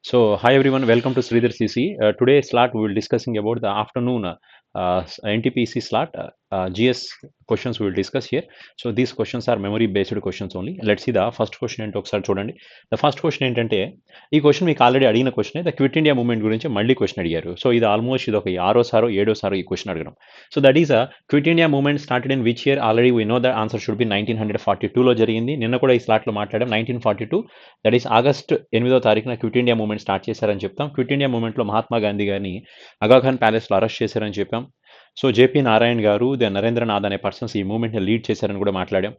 Hi everyone, welcome to Sridhar CC. Today's slot we will discussing about the afternoon NTPC slot. GS questions we will discuss here. So these questions are memory based questions only. Let's see the first question ఏంటో ఒకసారి చూడండి. The first question ఏంటంటే ఈ question మీకు already అడిగిన question the quit India movement గురించి మళ్ళీ question అడిగారు. సో ఇది ఆల్మోస్ట్ ఇది ఒక ఆరోసారో ఏడోసారో ఈ క్వశ్చన్ అడగడం. So that is Quit India movement started in which year already we know the answer should be 1942లో జరిగింది. నిన్న కూడా ఈ స్లాట్లో మాట్లాడాం 1942 దట్ ఈస్ ఆగస్ట్ 8వ తారీఖున క్విట్ ఇండియా మూవ్మెంట్ స్టార్ట్ చేశారని చెప్తాం. క్విట్ ఇండియా మూవ్మెంట్లో మహాత్మా గాంధీ గారిని అగాఖాన్ ప్యాలెస్లో అరెస్ట్ చేశారని చెప్పాం. సో జేపీ నారాయణ్ గారు నరేంద్రనాథ్ అనే పర్సన్స్ ఈ మూవ్మెంట్ని లీడ్ చేశారని కూడా మాట్లాడాం.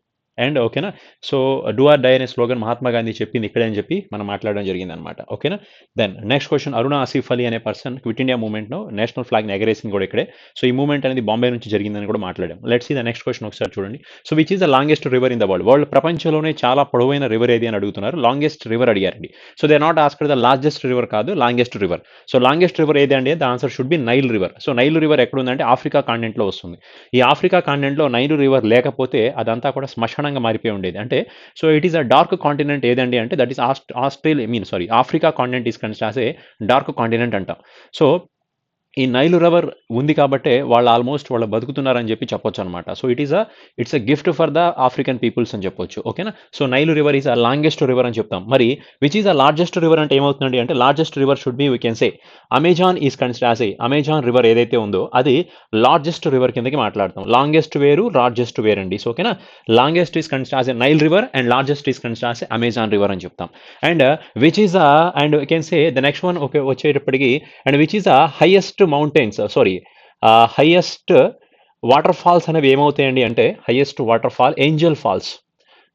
అండ్ ఓకేనా, సో డూ ఆర్ డై అనే స్లోగన్ మహాత్మా గాంధీ చెప్పింది ఇక్కడే అని చెప్పి మనం మాట్లాడడం జరిగింది అనమాట. ఓకేనా, దెన్ నెక్స్ట్ క్వశ్చన్ అరుణ ఆసిఫ్ అలీ అనే పర్సన్ క్విట్ ఇండియా మూవ్మెంట్ను నేషనల్ ఫ్లాగ్ని ఎగరేసింది కూడా ఇక్కడే. సో ఈ మూవ్మెంట్ అనేది బాంబే నుంచి జరిగిందని కూడా మాట్లాడాం. Let's see the next question ఒకసారి చూడండి. So which is the longest river in the world ప్రపంచంలోనే చాలా పొడవైన రివర్ ఏది అని అడుగుతున్నారు. లాంగెస్ట్ రివర్ అడిగారండి. So they not asked the largest river కాదు, longest river. So longest river ఏది అండి, the answer should be Nile river. So Nile river ఎక్కడ ఉందంటే ఆఫ్రికా కాంటినెంట్లో వస్తుంది. ఈ ఆఫ్రికా కాంటినెంట్లో నైల్ రివర్ లేకపోతే అదంతా కూడా శ్మశానంగా మారిపోయి ఉండేది. అంటే so it is a dark continent ఏదండి అంటే that is Africa continent is considered as A dark continent అంటాం. సో ఈ నైలు రివర్ ఉంది కాబట్టే వాళ్ళు ఆల్మోస్ట్ వాళ్ళు బతుకుతున్నారని చెప్పి చెప్పొచ్చు అనమాట. So it's a gift for the African People's అని చెప్పొచ్చు. ఓకేనా, so Nile river is a longest river అని చెప్తాం. మరి which is a largest river అంటే ఏమవుతుందండి అంటే largest river should be we can say Amazon is considered as a Amazon river ఏదైతే ఉందో అది లార్జెస్ట్ రివర్ కిందకి మాట్లాడతాం. లాంగెస్ట్ వేరు లార్జెస్ట్ వేరండి. సో ఓకేనా, longest is considered as a Nile river and largest is considered as a Amazon river అని చెప్తాం. And which is and we can say the next one okay వచ్చేటప్పటికి and which is highest mountains highest waterfalls అనేవి ఏమవుతాయండి అంటే highest waterfall Angel Falls.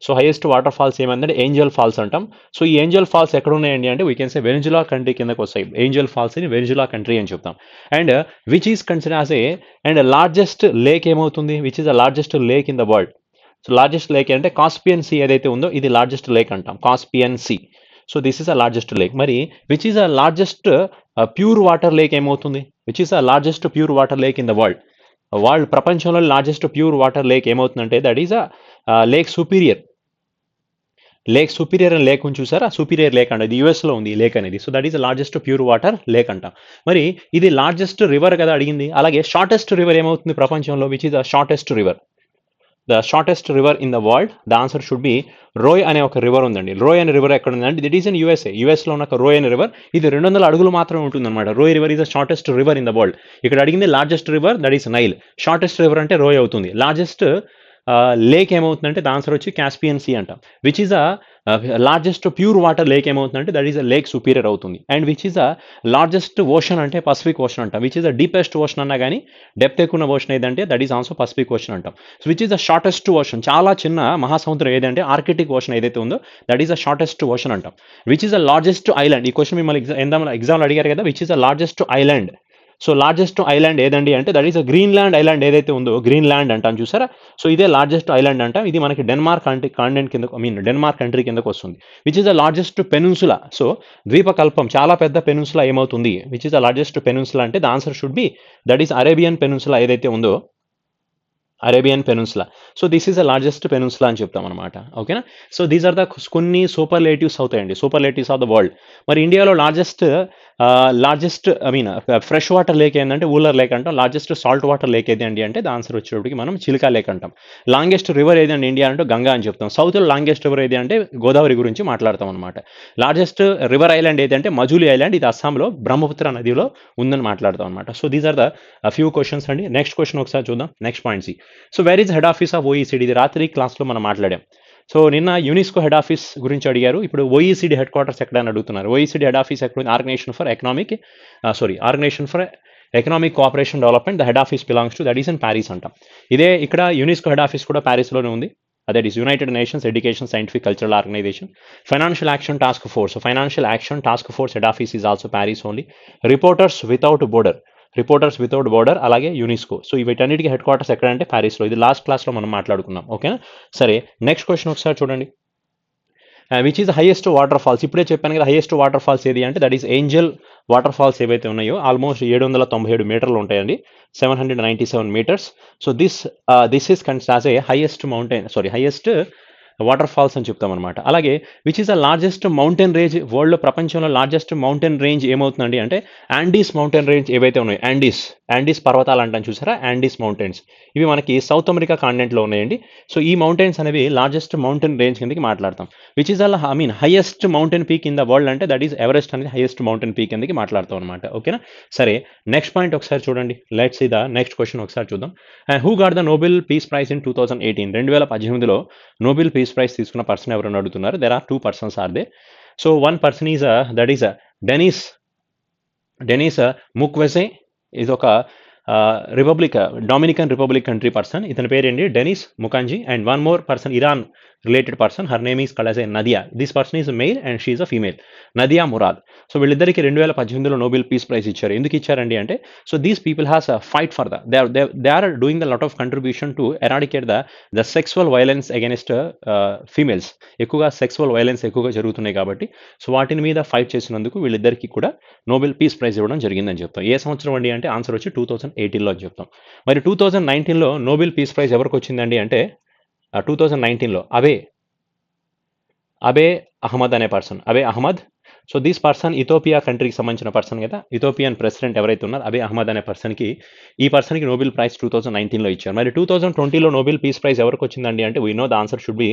So highest waterfalls ఏమంటే Angel Falls అంటాం. So ఈ Angel Falls ఎక్కడ ఉన్నాయండి అంటే we can say Venezuela country కిందకి వస్తాయి. ఏంజల్ ఫాల్స్ అని వెనిజులా కంట్రీ అని చెప్తాం. And which is consider as a and largest lake ఏమవుతుంది, which is the largest lake in the world. So largest lake అంటే కాస్పియన్ సీ ఏదైతే ఉందో ఇది లార్జెస్ట్ లేక్ అంటాం, Caspian sea. So this is a largest lake. మరి which is a largest pure water lake ఏమవుతుంది, which is a largest pure water lake in the world ప్రపంచంలో largest pure water lake ఏమవుతుందంటే that is a lake superior. అని lake ఉంది చూసారా, superior lake అండి, ఇది యూఎస్లో ఉంది ఈ లేక్ అనేది. So that is largest pure water lake అంటాం. మరి ఇది లార్జెస్ట్ రివర్ కదా అడిగింది. అలాగే షార్టెస్ట్ రివర్ ఏమవుతుంది ప్రపంచంలో, which is the shortest river in the world. The answer should B రోయ్ అనే ఒక రివర్ ఉందండి. రోయ్ అనే రివర్ ఎక్కడ ఉందంటే దిట్ ఈస్ ఇన్ యూఎస్లో ఉన్న ఒక రోయ్ అనే రివర్. ఇది 200 అడుగులు మాత్రమే ఉంటుంది అనమాట. Roe river is the shortest river in the world. ఇక్కడ అడిగింది largest river, that is Nile. Shortest river అంటే రోయ్ అవుతుంది. లార్జెస్ట్ లేక్ ఏమవుతుందంటే ద ఆన్సర్ వచ్చి కాస్పియన్ సీ అంటాం. Which is largest pure water lake ఏమవుతుందంటే దట్ ఈస్ లేక్ సుపీరియర్ అవుతుంది. And which is largest ocean అంటే పసిఫిక్ ఓషన్ అంటాం. Which is deepest ocean అన్నా కానీ డెప్త్ ఎక్కువ ఉన్న ఓషన్ ఏదంటే that is also Pacific Ocean అంటాం. So which is the shortest ocean, చాలా చిన్న మహాసముద్రం ఏదంటే ఆర్కిటిక్ ఓషన్ ఏదైతే ఉందో that is the shortest ocean అంటాం. Which is the largest island, ఈ క్వశ్చన్ మిమ్మల్ని ఎగ్జామ్లో అడిగారు కదా, which is the largest island. So largest island ఏదండి అంటే దట్ ఈస్ గ్రీన్లాండ్ ఐలాండ్ ఏదైతే ఉందో గ్రీన్లాండ్ అంటాం చూసారా. సో ఇదే లార్జెస్ట్ ఐలాండ్ అంటాం. ఇది మనకి డెన్మార్క్ కాంటినెంట్ కింద డెన్మార్క్ కంట్రీ కిందకు వస్తుంది. Which is the largest peninsula. So ద్వీపకల్పం చాలా పెద్ద పెనున్సులా ఏమవుతుంది, which is the largest peninsula అంటే the answer should be that is Arabian peninsula ఏదైతే ఉందో Arabian peninsula. So this is the largest peninsula అని చెప్తాం అనమాట. ఓకేనా, సో దీస్ ఆర్ ద కొన్ని సూపర్లేటివ్స్ అవుతాయండి, సూపర్లేటివ్స్ ఆఫ్ ద వరల్డ్. మరి ఇండియాలో లార్జెస్ట్ ఫ్రెష్ వాటర్ లేక్ ఏంటంటే ఊలర్ లేక్ అంటాం. లార్జెస్ట్ సాల్ట్ వాటర్ లేక్ ఏదండి అంటే ద ఆన్సర్ వచ్చేటప్పటికి మనం చిలికా లేక్ అంటాం. లాంగెస్ట్ రివర్ ఏదండి ఇండియా అంటే గంగా అని చెప్తాం. సౌత్లో లాంగెస్ట్ రివర్ ఏది అంటే గోదావరి గురించి మాట్లాడతాం అనమాట. లార్జెస్ట్ రివర్ ఐలాండ్ ఏదంటే మజులీ ఐలాండ్, ఇది అస్సాంలో బ్రహ్మపుత్ర నదిలో ఉందని మాట్లాడతాం అనమాట. So these are the few questions అండి. నెక్స్ట్ క్వశ్చన్ ఒకసారి చూద్దాం. Next point C. So where is head office of OECD, ఇది రాత్రి క్లాస్లో మనం మాట్లాడాం. సో నిన్న యునెస్కో హెడ్ ఆఫీస్ గురించి అడిగారు, ఇప్పుడు ఓఈసీడీ హెడ్ క్వార్టర్స్ ఎక్కడ అని అడుగుతున్నారు. ఓఈసీడీ హెడ్ ఆఫీస్ ఎక్కడ ఉంది, Organisation for Economic Cooperation Development. The head office belongs to that is in Paris అంటాం. ఇదే ఇక్కడ యునెస్కో హెడ్ ఆఫీస్ కూడా ప్యారిస్లోనే ఉంది. That is United Nations Education Scientific Cultural Organisation. Financial Action Task Force head office is also Paris only. Reporters Without Border అలాగే UNESCO. So వీటన్నిటికీ headquarters ఎక్కడంటే ప్యారిస్లో. ఇది లాస్ట్ క్లాస్లో మనం మాట్లాడుకున్నాం. ఓకేనా, సరే నెక్స్ట్ క్వశ్చన్ ఒకసారి చూడండి. Which is the highest waterfalls, ఇప్పుడే చెప్పాను కదా హైయెస్ట్ వాటర్ ఫాల్స్ ఏది అంటే that is Angel waterfalls ఏవైతే ఉన్నాయో ఆల్మోస్ట్ 797 మీటర్లు ఉంటాయండి, 797 metres. So this is considered as a highest waterfalls అని చెప్తాం అనమాట. అలాగే which is the largest mountain range వరల్డ్లో, ప్రపంచంలో లార్జెస్ట్ మౌంటైన్ రేంజ్ ఏమవుతుందండి అంటే యాండీస్ మౌంటైన్ రేంజ్ ఏవైతే ఉన్నాయో, యాండీస్ పర్వతాలు అంటాం చూసారా, యాండీస్ మౌంటైన్స్, ఇవి మనకి సౌత్ అమెరికా కాంటినెంట్లో ఉన్నాయండి. సో ఈ మౌంటైన్స్ అనేవి లార్జెస్ట్ మౌంటైన్ రేంజ్ కిందకి మాట్లాడతాం. Which is I mean highest mountain peak in the world అంటే దట్ ఈస్ ఎవరెస్ట్ అనేది హైయెస్ట్ మౌంటైన్ పీక్ కిందకి మాట్లాడతాం అనమాట. ఓకేనా. సరే, నెక్స్ట్ పాయింట్ ఒకసారి చూడండి. Let's see the next question ఒకసారి చూద్దాం. Who got the Nobel peace prize in 2018? 2018లో నోబెల్ పీస్ ప్రైజ్ తీసుకున్న పర్సన్ ఎవరైనా అడుగుతున్నారు. There are 2 persons are they. So one person is that is Denis Mukwege, ఇది ఒక డొమినికన్ రిపబ్లిక్ కంట్రీ పర్సన్. ఇతని పేరు ఏంటి? Denis Mukwege. And one more person, Iran related person, her name is called Nadia. This person is male and she is a female, Nadia Murad. So వీళ్ళిద్దరికి 2018లో Nobel peace prize ఇచ్చారు. ఎందుకు ఇచ్చారండి అంటే, so these people has fight for they are doing the lot of contribution to eradicate the sexual violence against females. ఎక్కువగా sexual violence ఎక్కువగా జరుగుతున్నాయి కాబట్టి, సో వాటిని మీద ఫైట్ చేసినందుకు వీళ్ళిద్దరికి కూడా నోబెల్ పీస్ ప్రైజ్ ఇవ్వడం జరిగిందని చెప్తాం. ఏ సంవత్సరం అండి అంటే ఆన్సర్ వచ్చి 2018లో అని చెప్తాం. మరి 2019లో నోబెల్ పీస్ ప్రైజ్ ఎవరికి వచ్చిందండి అంటే 2019లో అబే అహ్మద్ అనే person, Abiy Ahmed. So this person Ethiopia కంట్రీకి సంబంధించిన పర్సన్ కదా, ఇథోపియన్ ప్రెసిడెంట్ ఎవరైతే ఉన్నారో అబే అహ్మద్ అనే పర్సన్కి, ఈ పర్సన్కి నోబెల్ ప్రైజ్ 2019లో ఇచ్చారు. మరి 2020లో నోబెల్ పీస్ ప్రైజ్ ఎవరికి వచ్చిందండి అంటే we know the answer should be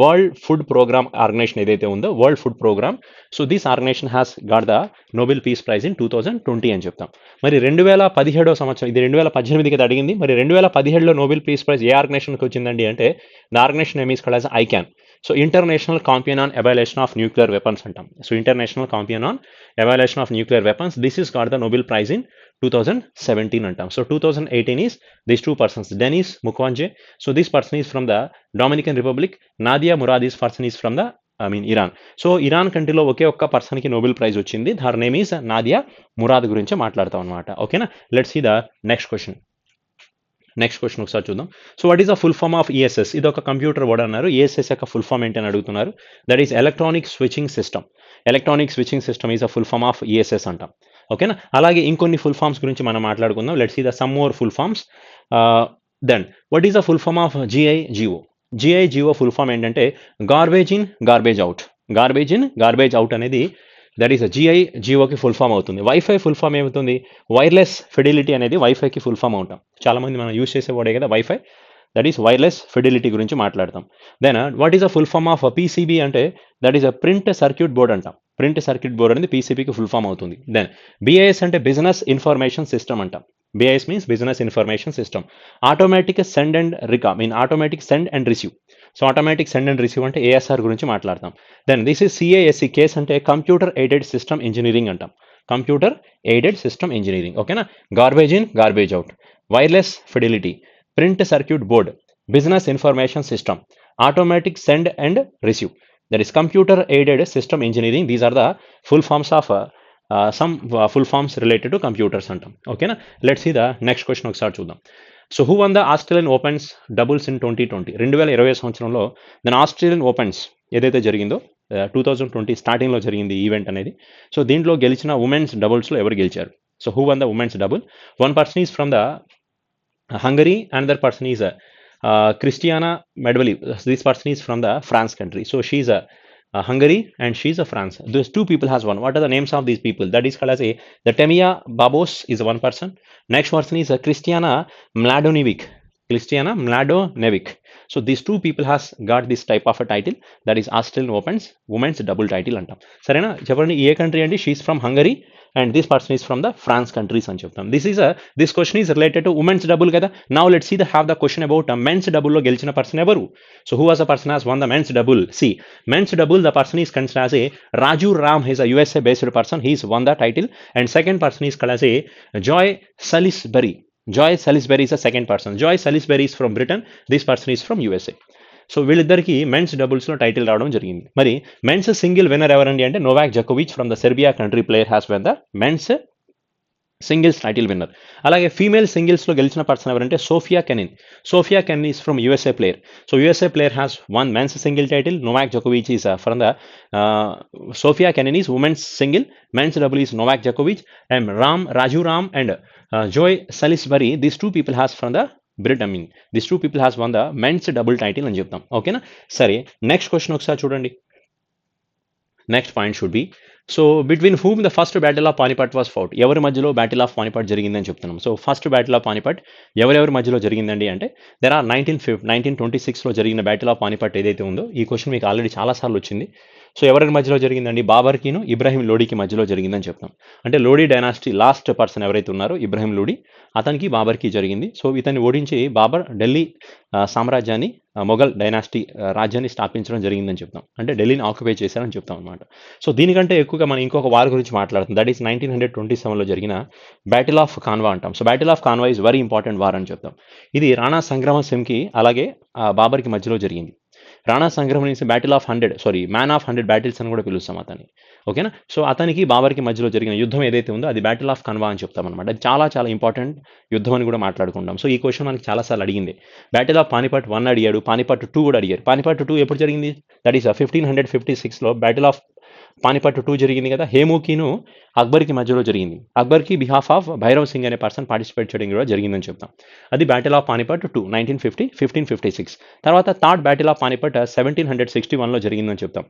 World Food Programme organisation ఏదైతే ఉందో, World Food Programme. So this organisation has got the Nobel peace prize in 2020 అని చెప్తాం. మరి 2017 సంవత్సరం, ఇది 2018 కదా అడిగింది, మరి 2017లో నోబెల్ పీస్ ప్రైజ్ ఏ ఆర్గనైజేషన్కి వచ్చిందండి అంటే the organization name is called as ICAN. So international campaign on evaluation of nuclear weapons అంటాం. So international campaign on evaluation of nuclear weapons, this is got the Nobel prize in 2017 అంటాం. So 2018 is these 2 persons, Denis Mukwege. So this person is from the Dominican republic. Nadia Murad this person is from the Iran. So Iran కంట్రీలో ఒకే ఒక్క పర్సన్కి Nobel prize వచ్చింది, her name is Nadia Murad గురించి మాట్లాడతాం అనమాట. ఓకేనా. Let's see the next question. Next question ఒకసారి చూద్దాం. So what is the full form of ESS? ఇది ఒక కంప్యూటర్ వర్డ్ అన్నారు. ఈఎస్ఎస్ యొక్క ఫుల్ ఫామ్ ఏంటని అడుగుతున్నారు. That is electronic switching system. Electronic switching system is a full form of ESS అంటాం. ఓకేనా. అలాగే ఇంకొన్ని ఫుల్ ఫామ్స్ గురించి మనం మాట్లాడుకుందాం. Let's see the some more full forms. Then what is the full form of GIGO? GIGO full form ఏంటంటే garbage in garbage out. Garbage in garbage out అనేది that is జిఐజిఓకి ఫుల్ ఫామ్ అవుతుంది. Wifi full form ఏమవుతుంది? Wireless fidelity అనేది వైఫైకి full form అవుతాం. చాలామంది మనం యూజ్ చేసే వాడే కదా wifi, that is wireless fidelity గురించి మాట్లాడతాం. Then what is the full form of PCB అంటే that is a print circuit board అంటాం. ప్రింట్ సర్క్యూట్ బోర్డ్ అనేది పీసీబీకి ఫుల్ ఫామ్ అవుతుంది. దెన్ బిఐఎస్ అంటే బిజినెస్ ఇన్ఫర్మేషన్ సిస్టమ్ అంటాం. BIS means business information system. Automatic send and automatic send and receive. So automatic send and receive అంటే ASR గురించి మాట్లాడతాం. Then this is CASC case అంటే computer aided system engineering అంటాం. Computer aided system engineering. ఓకేనా. Garbage in garbage out, wireless fidelity, print circuit board, business information system, automatic send and receive, that is computer aided system engineering. These are the full forms of some full forms related to computers అంటాం. ఓకేనా. Let's see the next question ఒకసారి చూద్దాం. So who won the Australian opens doubles in 2020? 2020 సంవత్సరంలో దాని Australian opens ఏదైతే జరిగిందో 2020 స్టార్టింగ్లో జరిగింది ఈవెంట్ అనేది. సో దీంట్లో గెలిచిన ఉమెన్స్ డబుల్స్లో ఎవరు గెలిచారు? So who won the women's double? One person is from the Hungary, another person is Christiana Medvedev. This person is from the France country. So she is a Hungary and she is a France. Those two people has won. What are the names of these people? That is called as the Temia Babos is one person. Next person is Christiana Mladonevic. Christiana Mladonevic. So these two people has got this type of a title, that is Australian Opens women's double title అంటాం. సరేనా. చెప్పండి ఏ country అండి? She is from Hungary and this person is from the France countries అని చెప్తాం. This question is related to women's double కదా. Now let's see have the question about men's double లో గెలిచిన person ఎవరు? So who was the person has won the men's double? See, men's double the person is considered as a Raju Ram. He is a USA based person. He is won the title. And second person is called as a Joy Salisbury. Joy Salisbury is the second person. Joy Salisbury is from Britain. This person is from USA. So వీళ్ళిద్దరికి men's డబుల్స్లో title రావడం జరిగింది. మరి men's single winner ఎవరండి అంటే Novak జకోవిచ్ from the Serbia country player has won the men's singles title winner. అలాగే female సింగిల్స్లో గెలిచిన పర్సన్ ఎవరంటే Sofia Kenin. Sofia Kenin is from USA player. So USA player has won men's single title. Novak జకోవిచ్ is from the Sofia Kenin is women's single. Men's double is Novak జకోవిచ్. And Raju Ram and Joy Salisbury, these two people has from the Britain. This 2 people has won the men's double title అని చెప్తాం. ఓకేనా? సరే, next question ఒకసారి చూడండి. Next point should be, so between whom the first battle of Panipat was fought. ఎవరి మధ్యలో battle of Panipat జరిగిందని చెప్తున్నాం. So first battle of Panipat ఎవరెవరి మధ్యలో జరిగిందండి అంటే, దెర్ ఆర్ 1926లో జరిగిన బ్యాటిల్ ఆఫ్ పానిపట్ ఏదైతే ఉందో, ఈ క్వశ్చన్ మీకు ఆల్రెడీ చాలాసార్లు వచ్చింది. సో ఎవరి మధ్యలో జరిగిందండి? బాబర్కిను ఇబ్రాహిం లోడీకి మధ్యలో జరిగిందని చెప్తాం. అంటే లోడీ డైనాసిటీ లాస్ట్ పర్సన్ ఎవరైతే ఉన్నారో ఇబ్రాహిం లోడీ, అతనికి బాబర్కి జరిగింది. సో ఇతన్ని ఓడించి బాబర్ ఢిల్లీ సామ్రాజ్యాన్ని, మొఘల్ డైనాసిటీ రాజ్యాన్ని స్థాపించడం జరిగిందని చెప్తాం. అంటే ఢిల్లీని ఆక్యుపై చేశారని చెప్తాం అనమాట. సో దీనికంటే ఎక్కువగా మనం ఇంకొక వార్ గురించి మాట్లాడుతాం. దట్ ఈస్ 1927లో జరిగిన బ్యాటిల్ ఆఫ్ కాన్వా అంటాం. So battle of Canva is very important war అని చెప్తాం. ఇది రాణా సంగ్రామ సింగ్కి అలాగే బాబర్కి మధ్యలో జరిగింది. Rana Sangrama Singh battle of 100 man of 100 battles అని కూడా పిలుస్తాం అతన్ని. ఓకేనా? సో అతనికి బాబర్కి మధ్యలో జరిగిన యుద్ధం ఏదైతే ఉందో అది బ్యాటిల్ ఆఫ్ కన్వా అని చెప్తాం అనమాట. అది చాలా చాలా ఇంపార్టెంట్ యుద్ధం అని కూడా మాట్లాడుకుంటాం. సో ఈ క్వశ్చన్ మనకి చాలాసార్లు అడిగింది. బ్యాటిల్ ఆఫ్ పానిపట్ 1 అడిగాడు, పానిపట్ 2 కూడా అడిగారు. పానిపట్ 2 ఎప్పుడు జరిగింది? దట్ ఈస్ 1556లో బ్యాటిల్ ఆఫ్ పానిపట్ 2 జరిగింది కదా. హేమూకిను అక్బర్కి మధ్యలో జరిగింది. అక్బర్కి బిహాఫ్ ఆఫ్ భైరవ్ సింగ్ అనే పర్సన్ పార్టిసిపేట్ చేయడం కూడా జరిగిందని చెప్తాం. అది బ్యాటిల్ ఆఫ్ పానిపట్ 2 1556. తర్వాత థర్డ్ బ్యాటిల్ ఆఫ్ పానిపట్ 1761లో జరిగిందని చెప్తాం.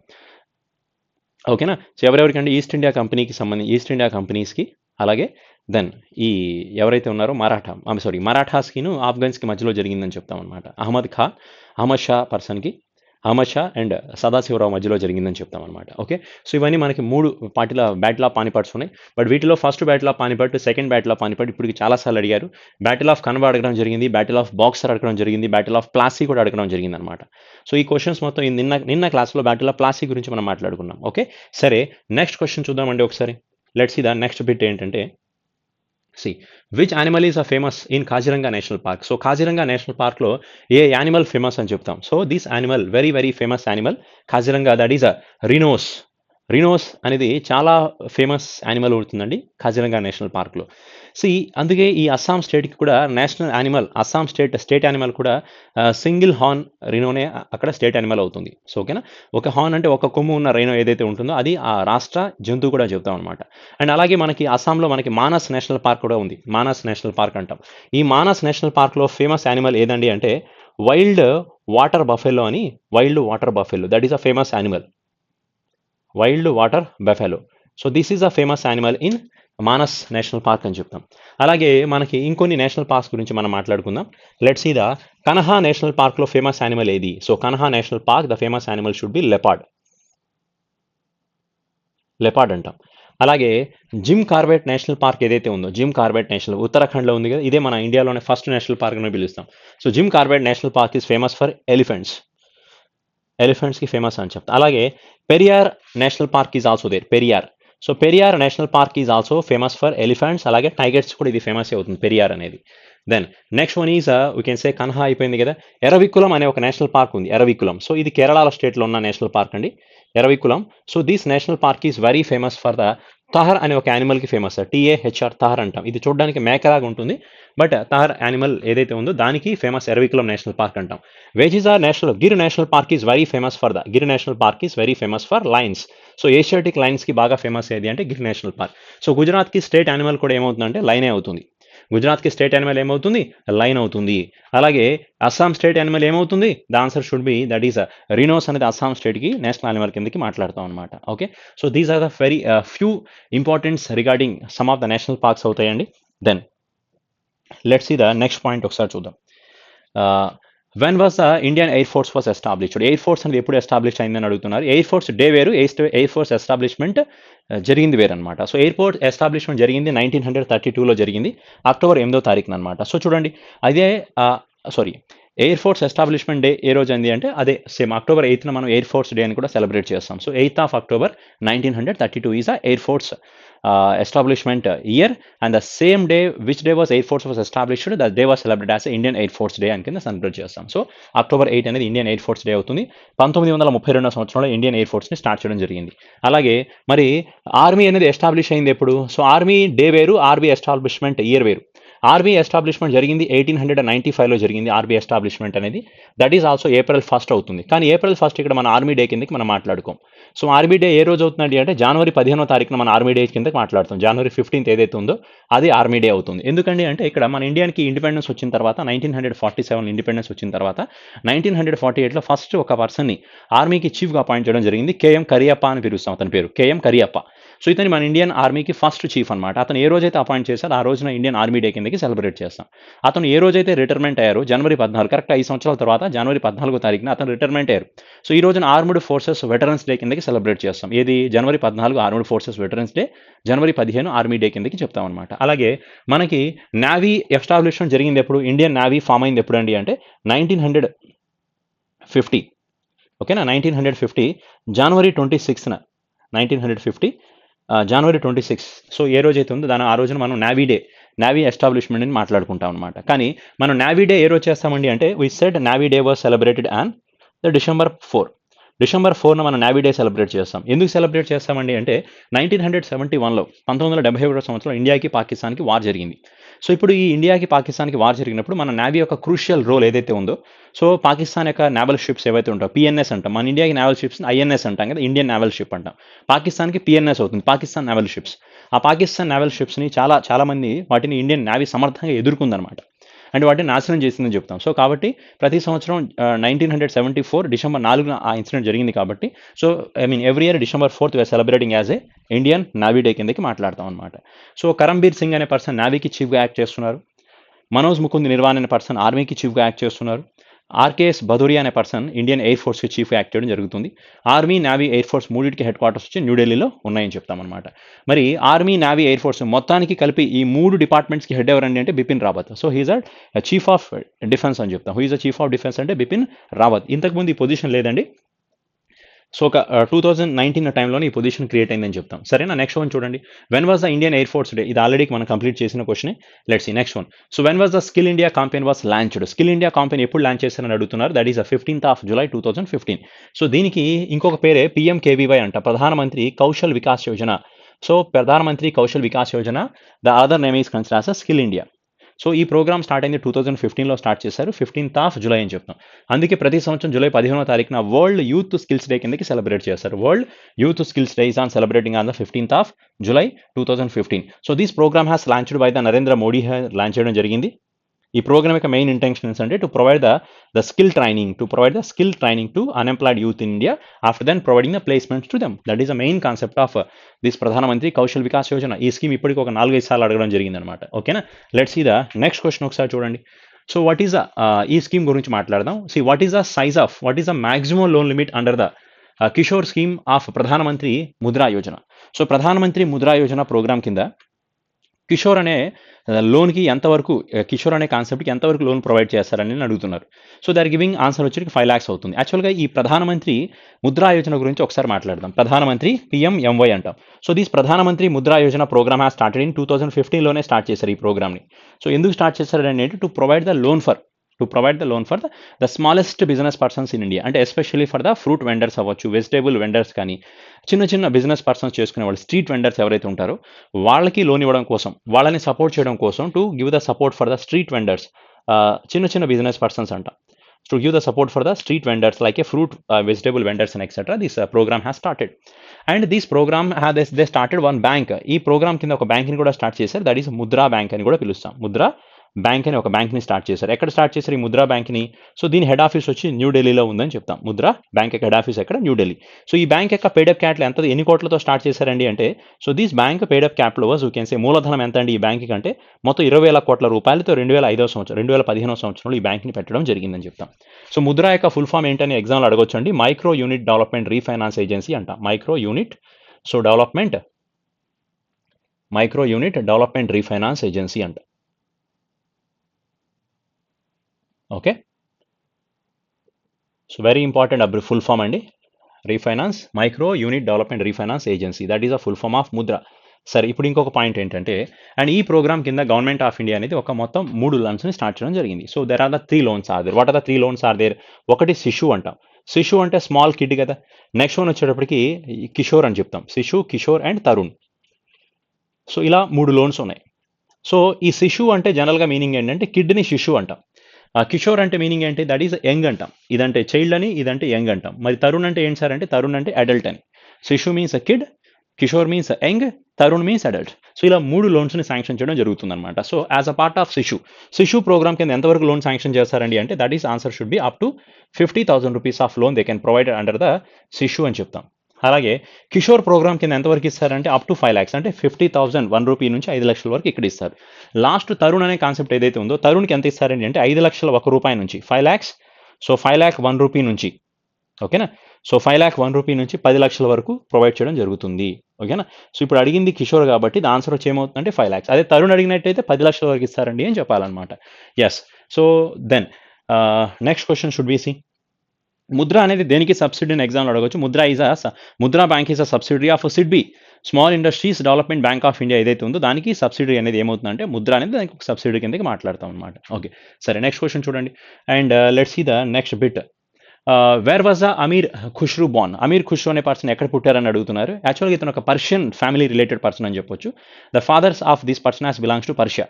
ఓకేనా? సో ఎవరెవరికంటే ఈస్ట్ ఇండియా కంపెనీకి సంబంధించి ఈస్ట్ ఇండియా కంపెనీస్కి, అలాగే దెన్ ఈ ఎవరైతే ఉన్నారో మరాఠాస్కిను ఆఫ్ఘన్స్కి మధ్యలో జరిగిందని చెప్తాం అనమాట. అహ్మద్ షా పర్సన్కి, అహ్మద్ షా అండ్ సదాశివరావు మధ్యలో జరిగిందని చెప్తాం అనమాట. ఓకే, సో ఇవన్నీ మనకి 3 బ్యాటిల్ ఆఫ్ పానిపట్స్ ఉన్నాయి. బట్ వీటిలో first battle of Panipat, second battle of Panipat ఇప్పటికి చాలాసార్లు అడిగారు. బ్యాటిల్ ఆఫ్ కన్వా అడగడం జరిగింది, బ్యాటిల్ ఆఫ్ బాక్సర్ అడగడం జరిగింది, బ్యాటిల్ ఆఫ్ ప్లాసీ కూడా అడగడం జరిగింది అనమాట. సో ఈ క్వశ్చన్స్ మొత్తం నిన్న క్లాస్లో బ్యాటిల్ ఆఫ్ ప్లాసీ గురించి మనం మాట్లాడుకున్నాం. ఓకే, సరే నెక్స్ట్ క్వశ్చన్ చూద్దామండి ఒకసారి. Let's see the next bit ఏంటంటే, which animal is famous in Kaziranga national park. So Kaziranga national పార్క్లో ఏ యానిమల్ ఫేమస్ అని చెప్తాం. So this animal very very famous animal Kaziranga, that is rhinos. Rhinos అనేది చాలా ఫేమస్ యానిమల్ అవుతుందండి కాజిరంగా నేషనల్ పార్క్లో. అందుకే ఈ అస్సాం స్టేట్కి కూడా national animal, Assam state animal కూడా సింగిల్ హార్న్ రినోనే అక్కడ స్టేట్ యానిమల్ అవుతుంది. సో ఓకేనా, ఒక హార్న్ అంటే ఒక కొమ్ము ఉన్న రైనో ఏదైతే ఉంటుందో అది ఆ రాష్ట్ర జంతువు కూడా చెప్తాం అనమాట. అండ్ అలాగే మనకి అస్సాంలో మనకి మానస్ నేషనల్ పార్క్ కూడా ఉంది. మానస్ నేషనల్ పార్క్ అంటాం. ఈ మానస్ నేషనల్ పార్క్లో ఫేమస్ యానిమల్ ఏదండి అంటే వైల్డ్ వాటర్ బఫెలో అని. Wild water buffalo, that is a famous animal. Wild water buffalo. So this is a famous animal in Manas national park అని చెప్తాం. అలాగే మనకి ఇంకొన్ని నేషనల్ పార్క్స్ గురించి మనం మాట్లాడుకుందాం. Let's see the Kanha national పార్క్లో ఫేమస్ యానిమల్ ఏది? So Kanha national park the famous animal should be leopard. Leopard అంటాం. అలాగే జిమ్ కార్బెట్ నేషనల్ పార్క్ ఏదైతే ఉందో, జిమ్ కార్బెట్ నేషనల్ ఉత్తరాఖండ్లో ఉంది కదా, ఇదే మన ఇండియాలోనే ఫస్ట్ నేషనల్ పార్క్ అని పిలుస్తాం. So Jim Corbett national park is famous for ఎలిఫెంట్స్కి ఫేమస్ అని చెప్తాం. అలాగే Periyar national park is also there. So Periyar national park is also famous for elephants, అలాగే టైగర్స్ కూడా ఇది ఫేమస్ అవుతుంది పెరియార్ అనేది. Then next one is we can say Kanha అయిపోయింది కదా. ఎరవికులం అనే ఒక నేషనల్ పార్క్ ఉంది, ఎరవికులం. సో ఇది కేరళ స్టేట్లో ఉన్న నేషనల్ పార్క్ అండి, Eravikulam. So this national park is very famous for the tahr అనే ఒక యానిమల్కి ఫేమస్. TAHR తహర్ అంటాం. ఇది చూడడానికి మేకలాగా ఉంటుంది, బట్ తహర్ యానిమల్ ఏదైతే ఉందో దానికి ఫేమస్ ఎరవికులం నేషనల్ పార్క్ అంటాం. Gir national park is very famous for Gir national park is very famous for lions. So Asiatic లైన్స్కి బాగా ఫేమస్ ఏది అంటే గిర్ నేషనల్ పార్క్. సో గుజరాత్కి స్టేట్ యానిమల్ కూడా ఏమవుతుందంటే లైనే అవుతుంది. గుజరాత్కి స్టేట్ యానిమల్ ఏమవుతుంది? లైన్ అవుతుంది. అలాగే అస్సాం స్టేట్ యానిమల్ ఏమవుతుంది? The answer should be that is rhinos అనేది అస్సాం స్టేట్కి నేషనల్ యానిమల్ కిందకి మాట్లాడతాం అనమాట. Okay, so these are the very few importance regarding some of the national parks అవుతాయండి. Then let's see the next point ఒకసారి చూద్దాం. When was the Indian air force was established. Air force అనేది ఎప్పుడు establish అయిందని అడుగుతున్నారు. Air force day వేరు, air force establishment జరిగింది వేరనమాట. సో ఎయిర్పోర్ట్ ఎస్టాబ్లిష్మెంట్ జరిగింది 1932లో జరిగింది, అక్టోబర్ 8వ తారీఖున అనమాట. సో చూడండి, అదే ఎయిర్ ఫోర్స్ ఎస్టాబ్లిష్మెంట్ డే ఏ రోజు అంది అంటే అదే సేమ్ అక్టోబర్ 8న మనం ఎయిర్ ఫోర్స్ డే అని కూడా సెలబ్రేట్ చేస్తాం. So 8th of October 1932 is the air force establishment year, and the same day which day was Air Force was established, that day was celebrated as Indian Air Force Day అని కింద celebrate చేస్తాం. So October 8 అనేది Indian air force day అవుతుంది. 1932 సంవత్సరంలో Indian air ఫోర్స్ని start చేయడం జరిగింది. అలాగే మరి ఆర్మీ అనేది ఎస్టాబ్లిష్ అయింది ఎప్పుడు? సో ఆర్మీ డే వేరు, ఆర్మీ ఎస్టాబ్లిష్మెంట్ ఇయర్ వేరు. ఆర్బీ ఎస్టాబ్లిష్మెంట్ జరిగింది 1895లో జరిగింది ఆర్బీ ఎస్టాబ్లిష్మెంట్ అనేది. దట్ ఈస్ ఆల్సో ఏప్రిల్ 1 అవుతుంది. కానీ ఏప్రిల్ 1 ఇక్కడ మన ఆర్మీ డే కిందకి మనం మాట్లాడుకోం. సో ఆర్మీ డే ఏ రోజు అవుతుందండి అంటే జనవరి 15వ తారీఖున మన ఆర్మీ డే కిందకి మాట్లాడుతాం. జనవరి 15th ఏదైతే ఉందో అది ఆర్మీ డే అవుతుంది. ఎందుకండి అంటే ఇక్కడ మన ఇండియాకి ఇండిపెండెన్స్ వచ్చిన తర్వాత 1947 ఇండిపెండెన్స్ వచ్చిన తర్వాత 1948లో ఫస్ట్ ఒక పర్సన్ని ఆర్మీకి చీఫ్గా అపాయింట్ చేయడం జరిగింది. కేఎం కరియప్ప అని పిలుస్తాం అతని పేరు, కేఎం కరియప్ప. సో ఇతని మన ఇండియన్ ఆర్మీకి ఫస్ట్ చీఫ్ అనమాట. అతను ఏ రోజైతే అపాయింట్ చేశారో ఆ రోజున ఇండియన్ ఆర్మీ డే కిందకి సెలబ్రేట్ చేస్తాం. అతను ఏ రోజైతే రిటైర్మెంట్ అయ్యారో జనవరి 14, కరెక్ట్ 5 సంవత్సరాల తర్వాత జనవరి 14వ తారీఖున అతను రిటైర్మెంట్ అయ్యారు. సో ఈ రోజున ఆర్మ్డ్ ఫోర్సెస్ వెటరన్స్ డే కిందకి సెలబ్రేట్ చేస్తాం. ఏది జనవరి 14 ఆర్మ్డ్ ఫోర్సెస్ వెటరన్స్ డే, జనవరి 15 ఆర్మీ డే కిందకి చెప్తాం అనమాట. అలాగే మనకి నేవీ ఎస్టాబ్లిష్మెంట్ జరిగింది ఎప్పుడు, ఇండియన్ నేవీ ఫామ్ అయింది ఎప్పుడు అండి అంటే 1950. ఓకేనా, 1950 జనవరి 26న 1950 జనవరి 26. సో ఏ రోజైతే ఉందో ఆ రోజున మనం నేవీ ఎస్టాబ్లిష్మెంట్ అని మాట్లాడుకుంటాం అనమాట. కానీ మనం నేవీ డే ఏ రోజు చేస్తామండి అంటే we said navy day was celebrated on December 4. December 4న మనం నేవీ డే సెలబ్రేట్ చేస్తాం. ఎందుకు సెలబ్రేట్ చేస్తామండి అంటే 1971లో 1971 సంవత్సరంలో ఇండియాకి పాకిస్తాన్కి వార్ జరిగింది. సో ఇప్పుడు ఈ ఇండియాకి పాకిస్తాన్కి వార్ జరిగినప్పుడు మన నేవీ యొక్క క్రూషియల్ రోల్ ఏదైతే ఉందో, సో పాకిస్తాన్ యొక్క నేవల్ షిప్స్ ఏవైతే ఉంటాయో పిఎన్ఎస్ అంటాం, మన ఇండియాకి నేవల్ షిప్స్ ఐఎన్ఎస్ అంటాం కదా, ఇండియన్ నేవల్ షిప్ అంటాం. పాకిస్తాన్కి పిఎన్ఎస్ అవుతుంది, పాకిస్తాన్ నేవల్ షిప్స్. ఆ పాకిస్తాన్ నేవల్ షిప్స్ని చాలా మంది వాటిని ఇండియన్ నేవీ సమర్థంగా ఎదుర్కొందనమాట, అంటే వాటిని నాశనం చేసిందని చెప్తాం. సో కాబట్టి ప్రతి సంవత్సరం 1974 డిసెంబర్ 4న ఆ ఇన్సిడెంట్ జరిగింది కాబట్టి, so every year December 4th we are celebrating as a Indian navy day కిందకి మాట్లాడతాం అనమాట. సో కరంబీర్ సింగ్ అనే పర్సన్ నేవీకి చీఫ్గా యాక్ట్ చేస్తున్నారు. మనోజ్ ముకుంద్ నిర్వాణ్ అనే పర్సన్ ఆర్మీకి చీఫ్గా యాక్ట్ చేస్తున్నారు. ఆర్కేఎస్ భదూరియా అనే పర్సన్ ఇండియన్ ఎయిర్ ఫోర్స్కి చీఫ్ యాక్ట్ చేయడం జరుగుతుంది. ఆర్మీ, నేవీ, ఎయిర్ ఫోర్స్ మూడింటికి హెడ్ క్వార్టర్స్ వచ్చి న్యూఢిల్లీలో ఉన్నాయని చెప్తామన్నమాట. మరి ఆర్మీ, నేవీ, ఎయిర్ ఫోర్స్ మొత్తానికి కలిపి ఈ 3 డిపార్ట్మెంట్స్కి హెడ్ ఎవరండి అంటే Bipin Rawat. So he's a chief of defence అని చెప్తాం. Who is a chief of defence అంటే బిపిన్ రావత్. ఇంతకుముందు ఈ పొజిషన్ లేదండి. సో ఒక 2019 టైంలోనే ఈ పొజిషన్ క్రియేట్ అయిందని చెప్తాం. సరేనా, నెక్స్ట్ వన్ చూడండి. When was the Indian air force day? ఇది ఆల్రెడీ మనం కంప్లీట్ చేసిన question. Let's see next one. So when was the skill India campaign was launched? Skill India campaign ఎప్పుడు లాంచ్ చేశారని అడుగుతున్నారు. That is 15th July 2015. So దీనికి ఇంకొక పేరే PMKVY అంట, ప్రధానమంత్రి Kaushal Vikas Yojana. So Pradhan Mantri Kaushal Vikas Yojana, the other name is considered as skill India. So ఈ programme start అయింది 2015లో స్టార్ట్ చేశారు, 15th July అని చెప్తాం. అందుకే ప్రతి సంవత్సరం జూలై 15వ తారీఖున వరల్డ్ యూత్ స్కిల్స్ డే కిందకి సెలబ్రేట్ చేస్తారు. World youth skills day is on celebrating on the 15th July 2015. So this programme has launched by the Narendra Modi launch చేయడం జరిగింది. ఈ ప్రోగ్రామ్ యొక్క మెయిన్ ఇంటెన్షన్స్ అంటే to provide the skill training to unemployed youth in India after then providing the placements to them. That is the main concept of this Pradhan Mantri Kaushal Vikas Yojana. ఈ scheme ఇప్పటికి ఒక 4-5 సార్లు అడగడం జరిగిందనమాట. ఓకేనా, let's see the next question ఒకసారి చూడండి. సో వాట్ ఈస్ ఈ స్కీమ్ గురించి మాట్లాడదాం. C what is the maximum loan limit under the Kishore scheme of Pradhan Mantri Mudra Yojana. So ప్రధానమంత్రి ముద్రా యోజన ప్రోగ్రామ్ కింద కిషోర్ అనే లోన్కి ఎంతవరకు, కిషోర్ అనే కాన్సెప్ట్కి ఎంతవరకు లోన్ ప్రొవైడ్ చేస్తారని అడుగుతున్నారు. సో దాని గివింగ్ ఆన్సర్ వచ్చేటికి 5 lakhs అవుతుంది. యాక్చువల్గా ఈ ప్రధానమంత్రి ముద్రా యోజన గురించి ఒకసారి మాట్లాడదాం. ప్రధానమంత్రి PMMY అంటాం. So this Pradhan Mantri Mudra Yojana program has started in 2015లోనే స్టార్ట్ చేశారు ఈ ప్రోగ్రామ్ని. సో ఎందుకు స్టార్ట్ చేశారు అంటే to provide the loan for the smallest business persons in India, అంటే especially for the fruit vendors అవ్వచ్చు, వెజిటేబుల్ వెండర్స్ కానీ, చిన్న బిజినెస్ పర్సన్స్ చేసుకునే వాళ్ళు, స్ట్రీట్ వెండర్స్ ఎవరైతే ఉంటారో వాళ్ళకి లోన్ ఇవ్వడం కోసం, వాళ్ళని సపోర్ట్ చేయడం కోసం, to give the support for the street vendors, చిన్న బిజినెస్ పర్సన్స్ అంట. To give the support for the street vendors like a fruit, vegetable vendors and et cetera. This programme has started and this programme they started one bank. ఈ programme కింద ఒక బ్యాంక్ని కూడా start చేశారు. That is Mudra bank అని కూడా పిలుస్తాం. Mudra bank అని ఒక బ్యాంక్ని స్టార్ట్ చేశారు. ఎక్కడ స్టార్ట్ చేశారు ఈ ముద్రా బ్యాంక్ని? సో దీని హెడ్ ఆఫీస్ వచ్చి న్యూఢిల్లీలో ఉందని చెప్తాం. ముద్రా బ్యాంక్ యొక్క హెడ్ ఆఫీస్ ఎక్కడ? న్యూఢిల్లీ. సో ఈ బ్యాంక్ యొక్క పేడప్ క్యాపిటల్ ఎన్ని కోట్లతో స్టార్ట్ చేశారండి అంటే, so this bank paid-up capital was you can సే, మూలధనం ఎంత అండి ఈ బ్యాంక్ కంటే మొత్తం 20,000 కోట్ల రూపాయలతో 2015 సంవత్సరంలో ఈ బ్యాంక్ని పెట్టడం జరిగిందని చెప్తాం. సో ముద్రా యొక్క ఫుల్ ఫామ్ ఏంటని ఎగ్జామ్లో అడగొచ్చు అండి. Micro unit development refinance agency అంట. Micro unit development refinance agency అంట. Okay, so very important full form అండి. Refinance, micro unit development refinance agency, that is a full form of Mudra. సరే, ఇప్పుడు ఇంకొక పాయింట్ ఏంటంటే, అండ్ ఈ ప్రోగ్రామ్ కింద government of India అనేది ఒక మొత్తం 3 లోన్స్ని స్టార్ట్ చేయడం జరిగింది. So there are the 3 loans are there. What are the 3 loans are there? ఒకటి శిశు అంటాం. శిశు అంటే స్మాల్ కిడ్ కదా. నెక్స్ట్ వన్ వచ్చేటప్పటికి కిషోర్ అని చెప్తాం. శిశు, కిషోర్ అండ్ తరుణ్. సో ఇలా 3 loans ఉన్నాయి. సో ఈ శిశు అంటే జనరల్గా మీనింగ్ ఏంటంటే కిడ్ని శిశు అంటాం. కిషోర్ అంటే మీనింగ్ ఏంటి? దట్ ఈస్ యంగ్ అంటాం. ఇదంటే చైల్డ్ అని, ఇదంటే యంగ్ అంటాం. మరి తరుణ్ అంటే ఏంటి సార్ అంటే తరుణ్ అంటే అడల్ట్ అని. Shishu means kid, Kishore means young, Tarun means adult. So ఇలా 3 లోన్స్‌ని శాంక్షన్ చేయడం జరుగుతుందనమాట. So as a part of Shishu programme కింద ఎంతవరకు లోన్ శాంక్షన్ చేస్తారండి అంటే that is answer should be up to 50,000 rupees of loan they can provide under the Shishu అని చెప్తాం. అలాగే కిషోర్ ప్రోగ్రామ్ కింద ఎంతవరకు ఇస్తారంటే అప్ టు 5 లాక్స్ అంటే 50,000 రూపీ నుంచి 5 లక్షల వరకు ఇక్కడ ఇస్తారు. లాస్ట్ తరుణ్ అనే కాన్సెప్ట్ ఏదైతే ఉందో తరుణ్కి ఎంత ఇస్తారండి అంటే 5 లక్షల రూపాయి నుంచి 5 లాక్స్. సో 5 లాక్ రూపీ నుంచి ఓకేనా. సో 5 లాక్ రూపీ నుంచి 10 లక్షల వరకు ప్రొవైడ్ చేయడం జరుగుతుంది. ఓకేనా. సో ఇప్పుడు అడిగింది కిషోర్ కాబట్టి ద ఆన్సర్ వచ్చి ఏమవుతుందంటే 5 లాక్స్. అదే తరుణ్ అడిగినట్టయితే 10 లక్షల వరకు ఇస్తారండి అని చెప్పాలన్నమాట. Yes. So then next question should be C Mudra అనేది దేనికి సబ్సిడీ అని ఎగ్జామ్లో అడగవచ్చు. Mudra bank is a subsidiary of SIDBI small industries development bank of India ఏదైతే ఉందో దానికి సబ్సిడీ అనేది ఏమవుతుందంటే ముద్ర అనేది దానికి ఒక సబ్సిడీ కిందకి మాట్లాడతాం అనమాట. ఓకే సరే నెక్స్ట్ క్వశ్చన్ చూడండి. And let's see the next bit. Where was the Amir Khusrau born? Amir Khusrau అనే పర్సన్ ఎక్కడ పుట్టారని అడుగుతున్నారు. యాక్చువల్గా ఇతను ఒక పర్షియన్ ఫ్యామిలీ రిలేటెడ్ పర్సన్ అని చెప్పొచ్చు. The fathers of this person has belongs to Persia.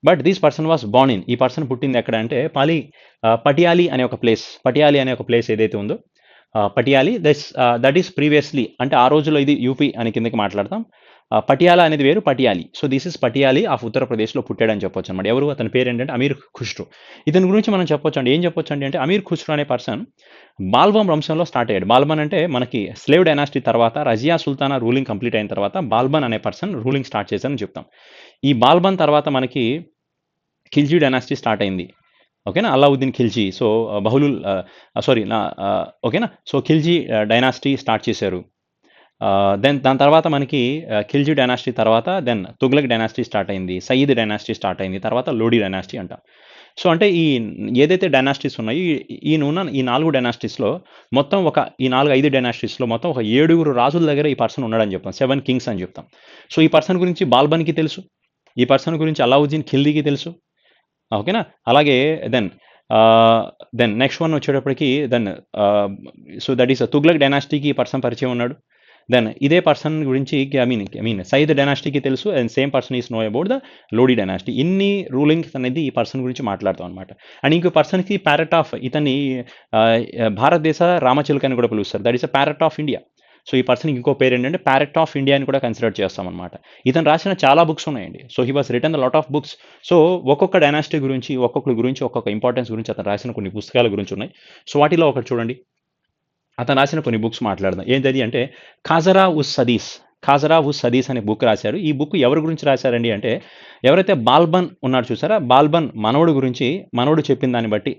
But this person was born in. ఈ పర్సన్ పుట్టింది ఎక్కడ అంటే పటియాలి అనే ఒక ప్లేస్ ఏదైతే ఉందో పటియాలి దట్ ఈస్ ప్రీవియస్లీ అంటే ఆ రోజుల్లో ఇది యూపీ అని కిందకి మాట్లాడతాం. పటియాలా అనేది వేరు, పటియాలి. సో దిస్ ఇస్ పటియాలి ఆఫ్ ఉత్తరప్రదేశ్లో పుట్టాడని చెప్పొచ్చు అనమాట. ఎవరు? అతని పేరు ఏంటంటే అమీర్ ఖుష్రూ. ఇతని గురించి మనం చెప్పొచ్చు అండి. ఏం చెప్పొచ్చు అంటే అమీర్ ఖుష్రూ అనే పర్సన్ బాల్బన్ వంశంలో స్టార్ట్ అయ్యాడు. బాల్బన్ అంటే మనకి స్లేవ్ డైనాసిటీ తర్వాత రజియా సుల్తానా రూలింగ్ కంప్లీట్ అయిన తర్వాత బాల్బన్ అనే పర్సన్ రూలింగ్ స్టార్ట్ చేశారని చెప్తాం. ఈ బాల్బన్ తర్వాత మనకి ఖిల్జీ డైనాసిటీ స్టార్ట్ అయింది. ఓకేనా. అలావుద్దీన్ ఖిల్జీ. సో బహుళుల్ ఓకేనా. సో ఖిల్జీ డైనాసిటీ స్టార్ట్ చేశారు. దెన్ దాని తర్వాత మనకి ఖిల్జీ డైనాసిటీ తర్వాత దెన్ తుగ్లక్ డైనాసిటీ స్టార్ట్ అయింది, సయీద్ డైనాసిటీ స్టార్ట్ అయింది, తర్వాత లోడీ డైనాసిటీ అంటాం. సో అంటే ఈ ఏదైతే డైనాసిటీస్ ఉన్నాయో ఈ 4 డైనాసిటీస్లో మొత్తం ఈ 4-5 డైనాసిటీస్లో మొత్తం ఒక 7 రాజుల దగ్గర ఈ పర్సన్ ఉన్నాడని చెప్తాం. 7 కింగ్స్ అని చెప్తాం. సో ఈ పర్సన్ గురించి బాల్బన్కి తెలుసు, ఈ పర్సన్ గురించి అలావుద్దీన్ ఖిల్జీకి తెలుసు. ఓకేనా. అలాగే దెన్ నెక్స్ట్ వన్ వచ్చేటప్పటికి సో దట్ ఈస్ తుగ్లక్ డైనాసిటీకి ఈ పర్సన్ పరిచయం ఉన్నాడు. దెన్ ఇదే పర్సన్ గురించి ఐ మీన్ సయీద్ డైనాసిటీకి తెలుసు and same person is know about the Lodi dynasty. ఇన్ని రూలింగ్స్ అనేది ఈ పర్సన్ గురించి మాట్లాడతాం అనమాట. అండ్ ఇంకో పర్సన్కి ప్యారెట్ ఆఫ్ ఇతన్ని భారతదేశ రామచిలుక అని కూడా పిలుస్తారు. That is a parrot of India. So ఈ పర్సన్కి ఇంకో పేరు ఏంటంటే ప్యారెట్ ఆఫ్ ఇండియా అని కూడా కన్సిడర్ చేస్తామన్నమాట. ఇతను రాసిన చాలా బుక్స్ ఉన్నాయండి. So he was written the lot of books. So ఒక్కొక్క డైనాసిటీ గురించి ఒక్కొక్క ఇంపార్టెన్స్ గురించి అతను రాసిన కొన్ని పుస్తకాల గురించి ఉన్నాయి. సో వాటిలో ఒకటి చూడండి, అతను రాసిన కొన్ని బుక్స్ మాట్లాడదాం. ఏంటది అంటే ఖాజరా ఉస్ సదీస్ అనే బుక్ రాశారు. ఈ బుక్ ఎవరి గురించి రాశారండి అంటే ఎవరైతే బాల్బన్ ఉన్నాడు చూసారా, బాల్బన్ మనవడు చెప్పిన దాన్ని బట్టి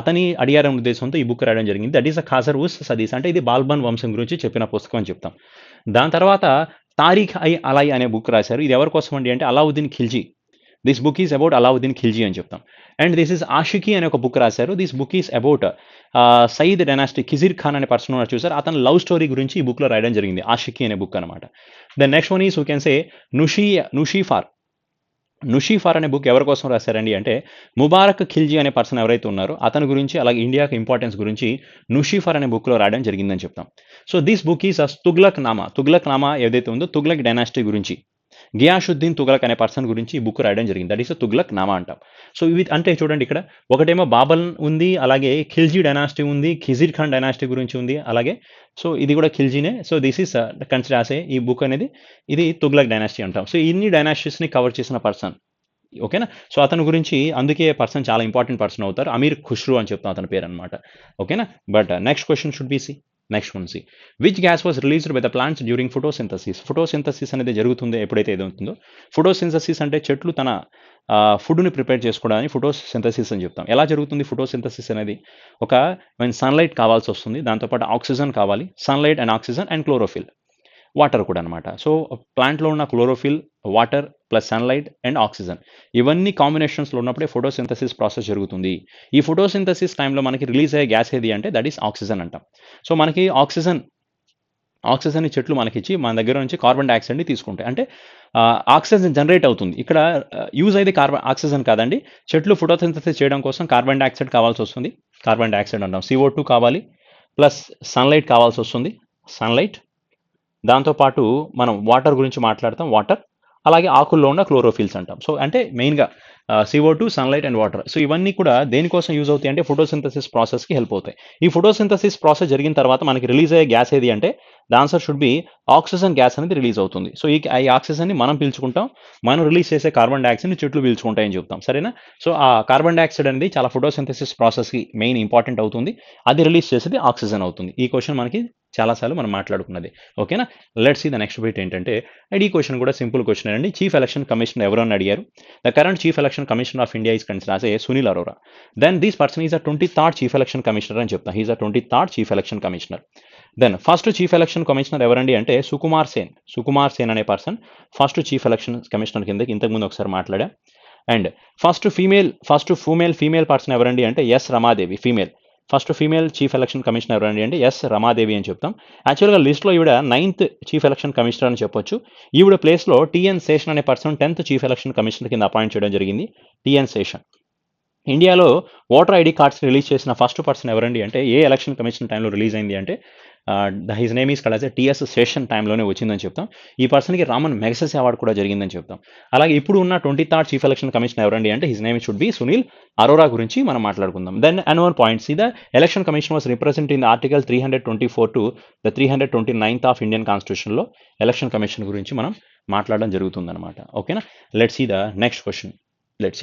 అతని అడిగారనే ఉద్దేశంతో ఈ బుక్ రాయడం జరిగింది. దట్ ఈస్ అ ఖాజర్ ఉస్ సదీస్ అంటే ఇది బాల్బన్ వంశం గురించి చెప్పిన పుస్తకం అని చెప్తాం. దాని తర్వాత తారీఖ్ అలై అనే బుక్ రాశారు. ఇది ఎవరి కోసం అండి అంటే Alauddin Khilji. This book is about Alauddin Khilji అని చెప్తాం. అండ్ దిస్ ఈజ్ ఆషికీ అనే ఒక బుక్ రాశారు. This book is about Sayyid dynasty Khizr Khan అనే పర్సన్ ఉన్నారు చూసారు, అతను లవ్ స్టోరీ గురించి ఈ బుక్లో రాయడం జరిగింది. ఆషికీ అనే బుక్ అనమాట. The next one is you can say Nuh Sipihr అనే బుక్ ఎవరి కోసం రాశారండి అంటే ముబారక్ ఖిల్జీ అనే పర్సన్ ఎవరైతే ఉన్నారో అతని గురించి, అలాగే ఇండియాకి ఇంపార్టెన్స్ గురించి నుషీఫార్ అనే బుక్లో రాయడం జరిగిందని చెప్తాం. So this book is Tughlaq Nama ఏదైతే ఉందో తుగ్లక్ డైనాసిటీ గురించి గియాషుద్దీన్ తుగ్లక్ అనే పర్సన్ గురించి ఈ బుక్ రాయడం జరిగింది. దట్ ఈస్ తుగ్లక్ నామా అంటాం. సో ఇవి అంటే చూడండి ఇక్కడ ఒకటేమో బాబల్ ఉంది, అలాగే ఖిల్జీ డైనాసిటీ ఉంది, ఖిజిర్ ఖాన్ డైనాసిటీ గురించి ఉంది, అలాగే సో ఇది కూడా ఖిల్జీనే. So this is consider as ఈ బుక్ అనేది ఇది తుగ్లక్ డైనాసిటీ అంటాం. సో ఇన్ని డైనాసిటీస్ని కవర్ చేసిన పర్సన్. ఓకేనా. సో అతని గురించి అందుకే పర్సన్ చాలా ఇంపార్టెంట్ పర్సన్ అవుతారు. అమీర్ ఖుష్రూ అని చెప్తాం అతని పేరు అనమాట. ఓకేనా. But next question should be C next one C which gas was released by the plants during photosynthesis అనేది జరుగుతుందో ఎప్పుడైతే ఏదవుతుందో. ఫోటోసింథసిస్ అంటే చెట్లు తన ఫుడ్ని ప్రిపేర్ చేసుకోవడానికి ఫోటోసింథసిస్ అని చెప్తాం. ఎలా జరుగుతుంది ఫోటోసింథసిస్ అనేది? సన్లైట్ కావాల్సి వస్తుంది, దాంతోపాటు ఆక్సిజన్ కావాలి. Sunlight and oxygen and chlorophyll, water కూడా అనమాట. సో ప్లాంట్లో ఉన్న chlorophyll, water plus sunlight and oxygen ఇవన్నీ కాంబినేషన్స్లో ఉన్నప్పుడే ఫోటోసింథసిస్ ప్రాసెస్ జరుగుతుంది. ఈ ఫోటోసింథసిస్ టైంలో మనకి రిలీజ్ అయ్యే గ్యాస్ ఏది అంటే దట్ ఈస్ ఆక్సిజన్ అంటాం. సో మనకి ఆక్సిజన్ని చెట్లు మనకిచ్చి మన దగ్గర నుంచి కార్బన్ డైఆక్సైడ్ని తీసుకుంటాయి. అంటే ఆక్సిజన్ జనరేట్ అవుతుంది. ఇక్కడ యూజ్ అయితే ఆక్సిజన్ కాదండి, చెట్లు ఫోటోసింథసిస్ చేయడం కోసం కార్బన్ డైఆక్సైడ్ కావాల్సి వస్తుంది. కార్బన్ డైఆక్సైడ్ అంటాం. CO2 కావాలి, ప్లస్ సన్లైట్ కావాల్సి వస్తుంది, సన్లైట్. దాంతోపాటు మనం వాటర్ గురించి మాట్లాడతాం, వాటర్. అలాగే ఆకుల్లో ఉన్న క్లోరోఫిల్స్ అంటాం. సో అంటే మెయిన్గా CO2, sunlight and water. So ఇవన్నీ కూడా దేనికోసం యూజ్ అవుతాయి అంటే ఫోటోసింథసిస్ ప్రాసెస్కి హెల్ప్ అవుతాయి. ఈ ఫోటోసింథసిస్ ప్రాసెస్ జరిగిన తర్వాత మనకి రిలీజ్ అయ్యే గ్యాస్ ఏది అంటే the answer should B oxygen gas అనేది రిలీజ్ అవుతుంది. సో ఈ ఆక్సిజన్ని మనం పీల్చుకుంటాం, మనం రిలీజ్ చేసే కార్బన్ డైఆక్సైడ్ని చెట్లు పీల్చుకుంటాయని చెప్తాం, సరేనా? సో ఆ కార్బన్ డైఆక్సైడ్ అనేది చాలా ఫోటోసింథసిస్ ప్రాసెస్కి మెయిన్ ఇంపార్టెంట్ అవుతుంది. అది రిలీజ్ చేసేది ఆక్సిజన్ అవుతుంది. ఈ క్వశ్చన్ మనకి చాలాసార్లు మనం మాట్లాడుకున్నది, ఓకేనా? Let's see the next bit ఏంటంటే, అండ్ ఈ క్వశ్చన్ కూడా సింపుల్ క్వశ్చన్ అండి. చీఫ్ ఎలక్షన్ కమిషనర్ ఎవరు అని అడిగారు. The current chief election commissioner of India is considered as a Sunil Arora. Then this person is the 23rd chief election commissioner అని చెప్తాం. He is the 23rd chief election commissioner. Then first chief election commissioner ఎవరండి అంటే సుకుమార్ సేన్. సుకుమార్ సేన్ అనే person first chief election commissioner కింద ఇంతకుముందు ఒకసారి మాట్లాడా. And first female person ఎవరండి అంటే S Ramadevi, female. First female chief election commissioner ఎవరండి అంటే ఎస్ రమాదేవి అని చెప్తాం. యాక్చువల్గా లిస్ట్లో ఈవిడ 9th చీఫ్ ఎలక్షన్ కమిషనర్ అని చెప్పొచ్చు. ఈవిడ ప్లేస్లో టిఎన్ శేషన్ అనే person 10th chief election commissioner కింద అపాయింట్ చేయడం జరిగింది. టిఎన్ శేషన్. ఇండియాలో ఓటర్ ఐడి కార్డ్స్ రిలీజ్ చేసిన ఫస్ట్ పర్సన్ ఎవరండి అంటే ఏ ఎలక్షన్ కమిషన్ టైంలో రిలీజ్ అయింది అంటే his name is colour TS Seshan టైంలోనే వచ్చిందని చెప్తాం. ఈ పర్సన్కి రామన్ మెగసెస్ అవార్డు కూడా జరిగిందని చెప్తాం. అలాగే ఇప్పుడు ఉన్న 23rd చీఫ్ ఎలక్షన్ కమిషన్ ఎవరండి అంటే his name should be Sunil Arora గురించి మనం మాట్లాడుకుందాం. Then and one point C the election commission was represent in article 324 to the 329th of Indian కాన్స్టిట్యూషన్లో ఎలక్షన్ కమిషన్ గురించి మనం మాట్లాడడం జరుగుతుందన్నమాట, ఓకేనా? Let's see the next question. Let's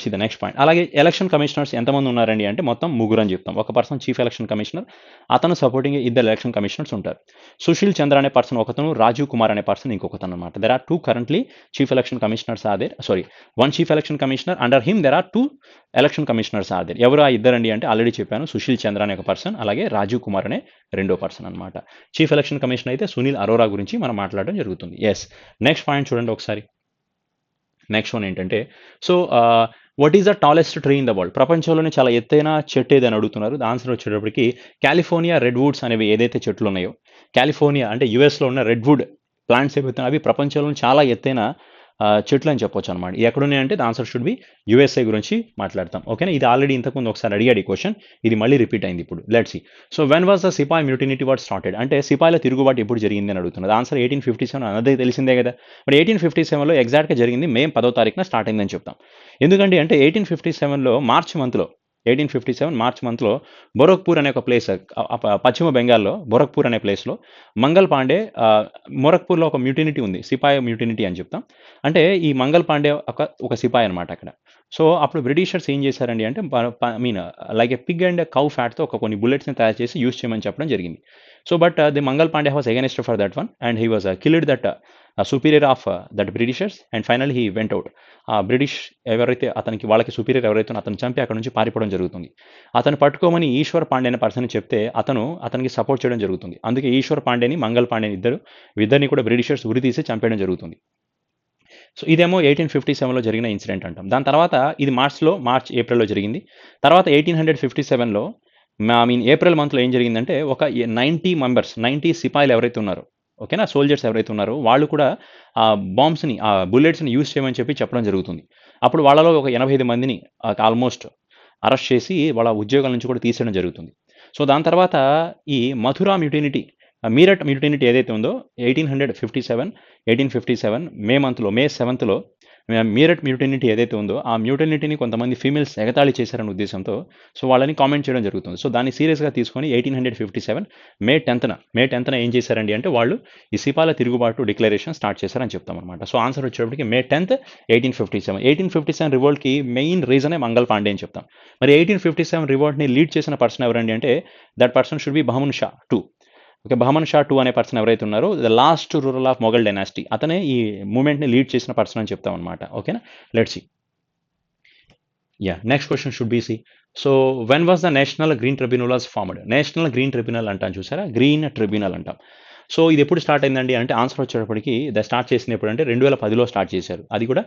see the next point. అలాగే ఎలక్షన్ కమిషనర్స్ ఎంతమంది ఉన్నారండి అంటే మొత్తం ముగ్గురు అని చెప్తాం. ఒక పర్సన్ చీఫ్ ఎలక్షన్ కమిషనర్, అతను సపోర్టింగ్ ఇద్దరు ఎలక్షన్ కమిషనర్స్ ఉంటారు. సుశీల్ చంద్ర అనే పర్సన్ ఒకతను, రాజీవ్ కుమార్ అనే పర్సన్ ఇంకొకతను అనమాట. There are 2 currently chief election commissioners are there. Sorry, 1 chief election commissioner, under him there are 2 election commissioners are there. ఎవరు ఆ ఇద్దరండి అంటే ఆల్రెడీ చెప్పాను, సుశీల్ చంద్ర అనే ఒక పర్సన్, అలాగే రాజీవ్ కుమార్ అనే రెండో పర్సన్ అనమాట. చీఫ్ ఎలక్షన్ కమిషనర్ అయితే సునీల్ అరోరా గురించి మనం మాట్లాడడం జరుగుతుంది. ఎస్, నెక్స్ట్ పాయింట్ చూడండి ఒకసారి. నెక్స్ట్ వన్ ఏంటంటే, so what is the tallest tree in the world? ప్రపంచంలోనే చాలా ఎత్తైన చెట్టు ఏదని అడుగుతున్నారు. ఆన్సర్ వచ్చేటప్పటికి కాలిఫోర్నియా రెడ్ వుడ్స్ అనేవి ఏదైతే చెట్లు ఉన్నాయో, కాలిఫోర్నియా అంటే యుఎస్లో ఉన్న రెడ్ వుడ్ ప్లాంట్స్ ఏవైతే అవి ప్రపంచంలో చాలా ఎత్తైన చెట్లు అని చెప్పొచ్చు అనమాట. ఎక్కడున్నాయంటే the answer should be USA గురించి మాట్లాడతాం, ఓకేనా? ఇది ఆల్రెడీ ఇంతకుముందు ఒకసారి అడిగాడు ఈ క్వశ్చన్, ఇది మళ్ళీ రిపీట్ అయింది ఇప్పుడు. Let's see. So when was the sepoy mutiny what started? అంటే సిపాయిల తిరుగుబాటు ఎప్పుడు జరిగింది అని అడుగుతున్నది. ఆన్సర్ 1857 అన్నది తెలిసిందే కదా. బట్ 1857లో ఎగ్జాక్ట్గా జరిగింది మే 10వ తారీఖున స్టార్ట్ అయిందని చెప్తాం. ఎందుకంటే 1857లో మార్చ్ మంత్లో 1857 మార్చ్ మంత్లో బొరక్పూర్ అనే ఒక ప్లేస్, పశ్చిమ బెంగాల్లో బొరక్పూర్ అనే ప్లేస్లో మంగల్ పాండే, మొరక్పూర్లో ఒక మ్యూటినిటీ ఉంది, సిపాయి మ్యూటినిటీ అని చెప్తాం. అంటే ఈ మంగల్ పాండే ఒక సిపాయి అనమాట అక్కడ. సో అప్పుడు బ్రిటిషర్స్ ఏం చేశారండి అంటే mean like a pig and cow ఫ్యాట్తో కొన్ని బుల్లెట్స్ని తయారు చేసి యూజ్ చేయమని చెప్పడం జరిగింది. So but the Mangal Pandey was against for that one and he was killed that superior of that Britishers and final he went out. ఆ బ్రిటిష్ ఎవరైతే వాళ్ళకి సుపీరియర్ ఎవరైతే అతను చంపి అక్కడ నుంచి పారిపోవడం జరుగుతుంది. అతను పట్టుకోమని ఈశ్వర్ పాండే అనే పర్సన్ చెప్తే అతనికి సపోర్ట్ చేయడం జరుగుతుంది. అందుకే ఈశ్వర్ పాండేని మంగల్ పాండేని ఇద్దరిని కూడా బ్రిటిషర్స్ ఉరి తీసి చంపేయడం జరుగుతుంది. సో ఇదేమో 1857లో జరిగిన ఇన్సిడెంట్ అంటాం. దాని తర్వాత ఇది ఏప్రిల్లో జరిగింది. తర్వాత 1857లో ఏప్రిల్ మంత్లో ఏం జరిగిందంటే ఒక 90 సిపాయిలు ఎవరైతే ఉన్నారో, ఓకేనా, సోల్జర్స్ ఎవరైతే ఉన్నారో వాళ్ళు కూడా ఆ బాంబ్స్ని, ఆ బుల్లెట్స్ని యూజ్ చేయమని చెప్పడం జరుగుతుంది. అప్పుడు వాళ్ళలో ఒక 85 మందిని ఆల్మోస్ట్ అరెస్ట్ చేసి వాళ్ళ ఉద్యోగాల నుంచి కూడా తీసేయడం జరుగుతుంది. సో దాని తర్వాత ఈ మథురా మ్యూటినిటీ, మీరట్ మ్యూటినిటీ ఏదైతే ఉందో 1857 మే 7th మీరట్ మ్యూటినిటీ ఏదైతే ఉందో ఆ మ్యూటినిటీని కొంతమంది ఫీమేల్స్ ఎగతాళి చేశారనే ఉద్దేశంతో సో వాళ్ళని కామెంట్ చేయడం జరుగుతుంది. సో దాన్ని సీరియస్గా తీసుకొని 1857 మే 10th ఏం చేశారండి అంటే వాళ్ళు ఈ సిపాల తిరుగుబాటు డిక్లరేషన్ స్టార్ట్ చేశారని చెప్తాం అనమాట. సో ఆన్సర్ వచ్చేటప్పటికి మే 10th 1857 రివోల్ట్కి మెయిన్ రీజనే మంగల్ పాండే అని చెప్తాం. మరి 1857 రివోల్ట్ని లీడ్ చేసిన పర్సన్ ఎవరండి అంటే that person should be Bahman Shah II. Okay, Bahman Shah II అనే పర్సన్ ఎవరైతే ఉన్నారో the last ruler of Mughal dynasty, అతనే ఈ మూమెంట్ని లీడ్ చేసిన పర్సన్ అని చెప్తాం అనమాట, ఓకేనా? Let's see. Next question should be C. So when was the national green tribunal was formed? National green tribunal అంటాం చూసారా, గ్రీన్ ట్రిబ్యునల్ అంటాం. సో ఇది ఎప్పుడు స్టార్ట్ అయిందండి అంటే ఆన్సర్ వచ్చేటప్పటికి స్టార్ట్ చేసింది ఎప్పుడు అంటే 2010లో స్టార్ట్ చేశారు. అది కూడా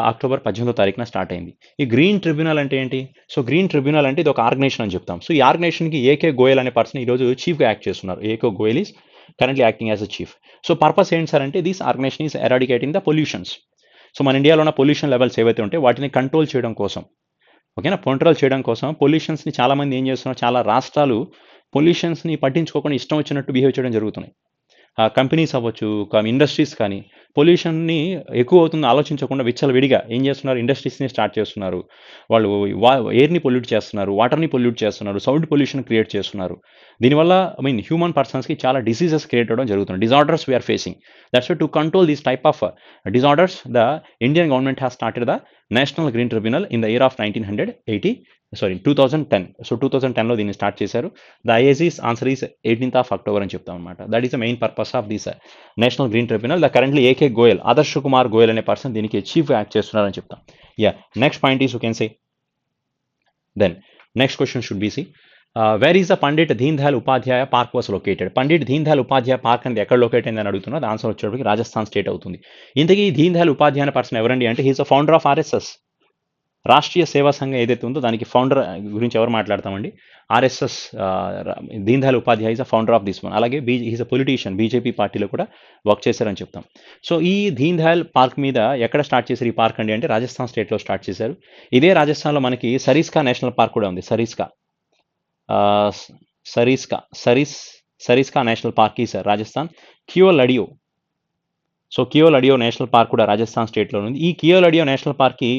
అక్టోబర్ 18వ తారీఖున స్టార్ట్ అయింది. ఈ గ్రీన్ ట్రిబ్యునల్ అంటే ఏంటి? సో గ్రీన్ ట్రిబ్యునల్ అంటే ఇది ఒక ఆర్గనైజేషన్ అని చెప్తాం. సో ఈ ఆర్గనైజేషన్కి ఏకే గోయల్ అనే పర్సన్ ఈరోజు చీఫ్గా యాక్ట్ చేస్తున్నారు. A K Goyal is currently acting as a chief. So purpose ఏంటి సార్ అంటే this organisation is eradicating the pollutions. So మన ఇండియాలో ఉన్న పొల్యూషన్ లెవెల్స్ ఏవైతే ఉంటాయి వాటిని కంట్రోల్ చేయడం కోసం, ఓకేనా, కంట్రోల్ చేయడం కోసం పొల్యూషన్స్ని చాలామంది ఏం చేస్తున్నారు, చాలా రాష్ట్రాలు పొల్యూషన్స్ని పట్టించుకోకుండా ఇష్టం వచ్చినట్టు బిహేవ్ చేయడం జరుగుతున్నాయి. కంపెనీస్ అవ్వచ్చు, ఇండస్ట్రీస్ కానీ పొల్యూషన్ని ఎక్కువ అవుతుంది ఆలోచించకుండా విచ్చలవిడిగా ఏం చేస్తున్నారు, ఇండస్ట్రీస్ని స్టార్ట్ చేస్తున్నారు, వాళ్ళు ఎయిర్ని పొల్యూట్ చేస్తున్నారు, వాటర్ని పొల్యూట్ చేస్తున్నారు, సౌండ్ పొల్యూషన్ క్రియేట్ చేస్తున్నారు. దీనివల్ల హ్యూమన్ పర్సన్స్కి చాలా డిసీజెస్ క్రియేట్ అవ్వడం జరుగుతుంది, disorders we are facing. That's why to control this type of disorders, the Indian government has started the National Green Tribunal in the year of 2010. So 2010లో దీన్ని start చేశారు. The IAC's answer is 18th of October అని చెప్తాం అనమాట. That is the main purpose of this national green tribunal. The currently AK Goyal, Adarsh Kumar Goyal అనే person దీనికి chief act చేస్తున్నారని చెప్తాం. Yeah, next point is you can say. Then next question should be C, where is the Pandit Deen Dayal Upadhyaya park was located. Pandit Deen Dayal Upadhyaya park అనేది ఎక్కడ locate అయిందని అడుగుతున్నారు. Answer వచ్చేటప్పటికి Rajasthan state అవుతుంది. ఇంతకీ దీన్ దయాల్ ఉపాధ్యాయ అనే పర్సన్ ఎవరండి అంటే he's the founder of RSS. Rashtriya సేవా సంఘం ఏదైతే ఉందో దానికి ఫౌండర్ గురించి ఎవరు మాట్లాడతామండి, RSS. Deen Dayal Upadhyaya is the founder of this one. అలాగే ఈజ్ అ పొలిటీషియన్, బీజేపీ పార్టీలో కూడా వర్క్ చేశారని చెప్తాం. సో ఈ దీన్ దయాల్ పార్క్ మీద ఎక్కడ స్టార్ట్ చేశారు ఈ పార్క్ అండి అంటే రాజస్థాన్ స్టేట్లో స్టార్ట్ చేశారు. ఇదే రాజస్థాన్లో మనకి సరిస్కా నేషనల్ పార్క్ కూడా ఉంది. Sariska national park is Rajasthan. Keoladeo, so Keoladeo national park కూడా రాజస్థాన్ స్టేట్లో ఉంది. ఈ కియోలడియో నేషనల్ పార్క్కి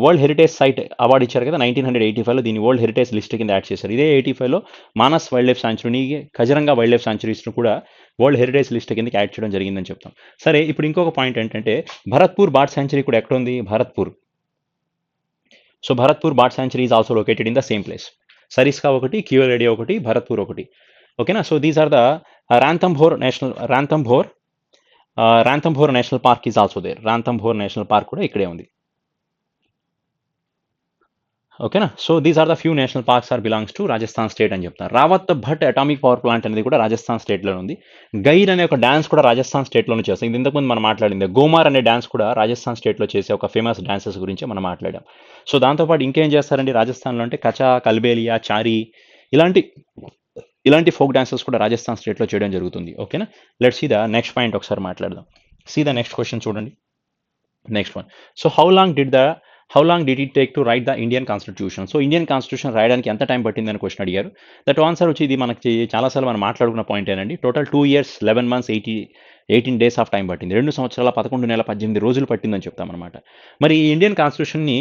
వరల్డ్ హెరిటేజ్ సైట్ అవార్డు ఇచ్చారు కదా 1985లో. దీన్ని వరల్డ్ హెరిటేజ్ లిస్ట్ కింద యాడ్ చేశారు. ఇదే 85లో మానస్ వైల్డ్ లైఫ్ శాంచురీని, కజరంగా వైల్డ్ లైఫ్ శాంచురీస్ను కూడా వరల్డ్ హెరిటేజ్ లిస్ట్ కిందకి యాడ్ చేయడం జరిగిందని చెప్తాం. సరే, ఇప్పుడు ఇంకొక పాయింట్ ఏంటంటే భరత్పూర్ బార్డ్ శాంచురీ కూడా ఎక్కడ ఉంది, Bharatpur. So Bharatpur bird sanctuary is also located in the same place. Sariska ఒకటి, కియోలడియో ఒకటి, భరత్పూర్ ఒకటి. ఓకేనా. So these are the Ranthambore national park is also there. Ranthambore national park కూడా ఇక్కడే ఉంది. ఓకేనా. So these are the few national parks are belongs to Rajasthan state అని చెప్తారు. Rawat Bhat atomic power plant అనేది కూడా రాజస్థాన్ స్టేట్లో ఉంది. గైర్ అనే ఒక డాన్స్ కూడా రాజస్థాన్ స్టేట్లోనే చేస్తాం. ఇది ఇంతకుముందు మనం మాట్లాడింది. గోమార్ అనే డాన్స్ కూడా రాజస్థాన్ స్టేట్లో చేసే ఒక ఫేమస్ డాన్సెస్ గురించి మనం మాట్లాడాం. సో దాంతోపాటు ఇంకేం చేస్తారండి రాజస్థాన్లో అంటే కచా, కల్బేలియా, చారీ ఇలాంటి ఫోక్ డాన్సెస్ కూడా రాజస్థాన్ స్టేట్లో చేయడం జరుగుతుంది. ఓకేనా. Let's see the next point ఒకసారి మాట్లాడదాం. సీ ద నెక్స్ట్ క్వశ్చన్ చూడండి. Next one. So how long did it take to write the Indian constitution. So Indian constitution రాయడానికి ఎంత టైం పట్టిందని క్వశ్చన్ అడిగారు. దట్ ఆన్సర్ వచ్చి ఇది మనకి చాలాసార్లు మనం మాట్లాడుకున్న పాయింట్ ఏనండి. Total 2 years 11 months 18 days of time పట్టింది. 2 సంవత్సరాల 11 నెలల 18 రోజులు పట్టిందని చెప్తామన్నమాట. మరి ఈ ఇండియన్ కాన్స్టిట్యూషన్ని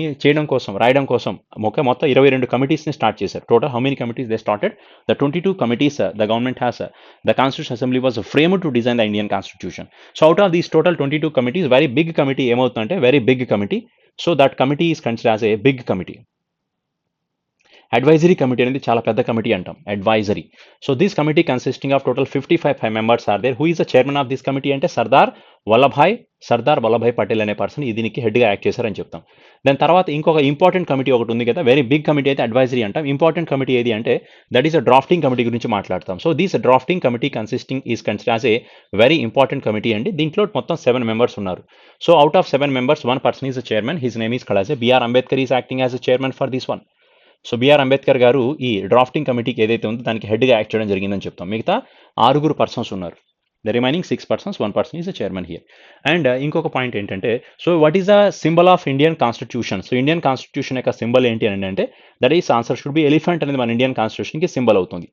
రాయడం కోసం మొత్తం 22 కమిటీస్ని స్టార్ట్ చేశారు. Total how many committees they started? The 22 committees the government has the constitution assembly was framed to design the Indian constitution. So out of these total 22 committees very big committee ఏమవుతుందంటే very big committee. So that committee is considered as a big committee. Advisory committee అనేది చాలా పెద్ద committee అంటాం, advisory. So this committee consisting of total 55 members are there. Who is the chairman of this committee అంటే సర్దార్ వల్లభాయ్ పటేల్ అనే person దీనికి హెడ్గా act చేశారని చెప్తాం. దాని తర్వాత ఇంకొక ఇంపార్టెంట్ కమిటీ ఒకటి ఉంది కదా, వెరీ బిగ్ కమిటీ అయితే అడ్వైజరీ అంటాం. ఇంపార్టెంట్ కమిటీ ఏది అంటే that is a drafting committee గురించి మాట్లాడతాం. So this drafting committee consisting is considered as a very important committee అండి. దీంట్లో మొత్తం 7 members ఉన్నారు. So out of 7 members 1 person is a chairman. His name is కళాసే. BR Ambedkar is acting as a chairman for this one. So BR Ambedkar గారు ఈ drafting కమిటీకి ఏదైతే ఉందో దానికి హెడ్గా యాక్ట్ చేయడం జరిగిందని చెప్తాం. మిగతా 6 persons ఉన్నారు. The remaining 6 persons, 1 person is a chairman here. And ఇంకొక పాయింట్ ఏంటంటే so what is the symbol of Indian constitution. So Indian constitution యొక్క సింబల్ ఏంటి అని అంటే that is answer should B elephant అనేది మన ఇండియన్ కాన్స్టిట్యూషన్కి సింబల్ అవుతుంది.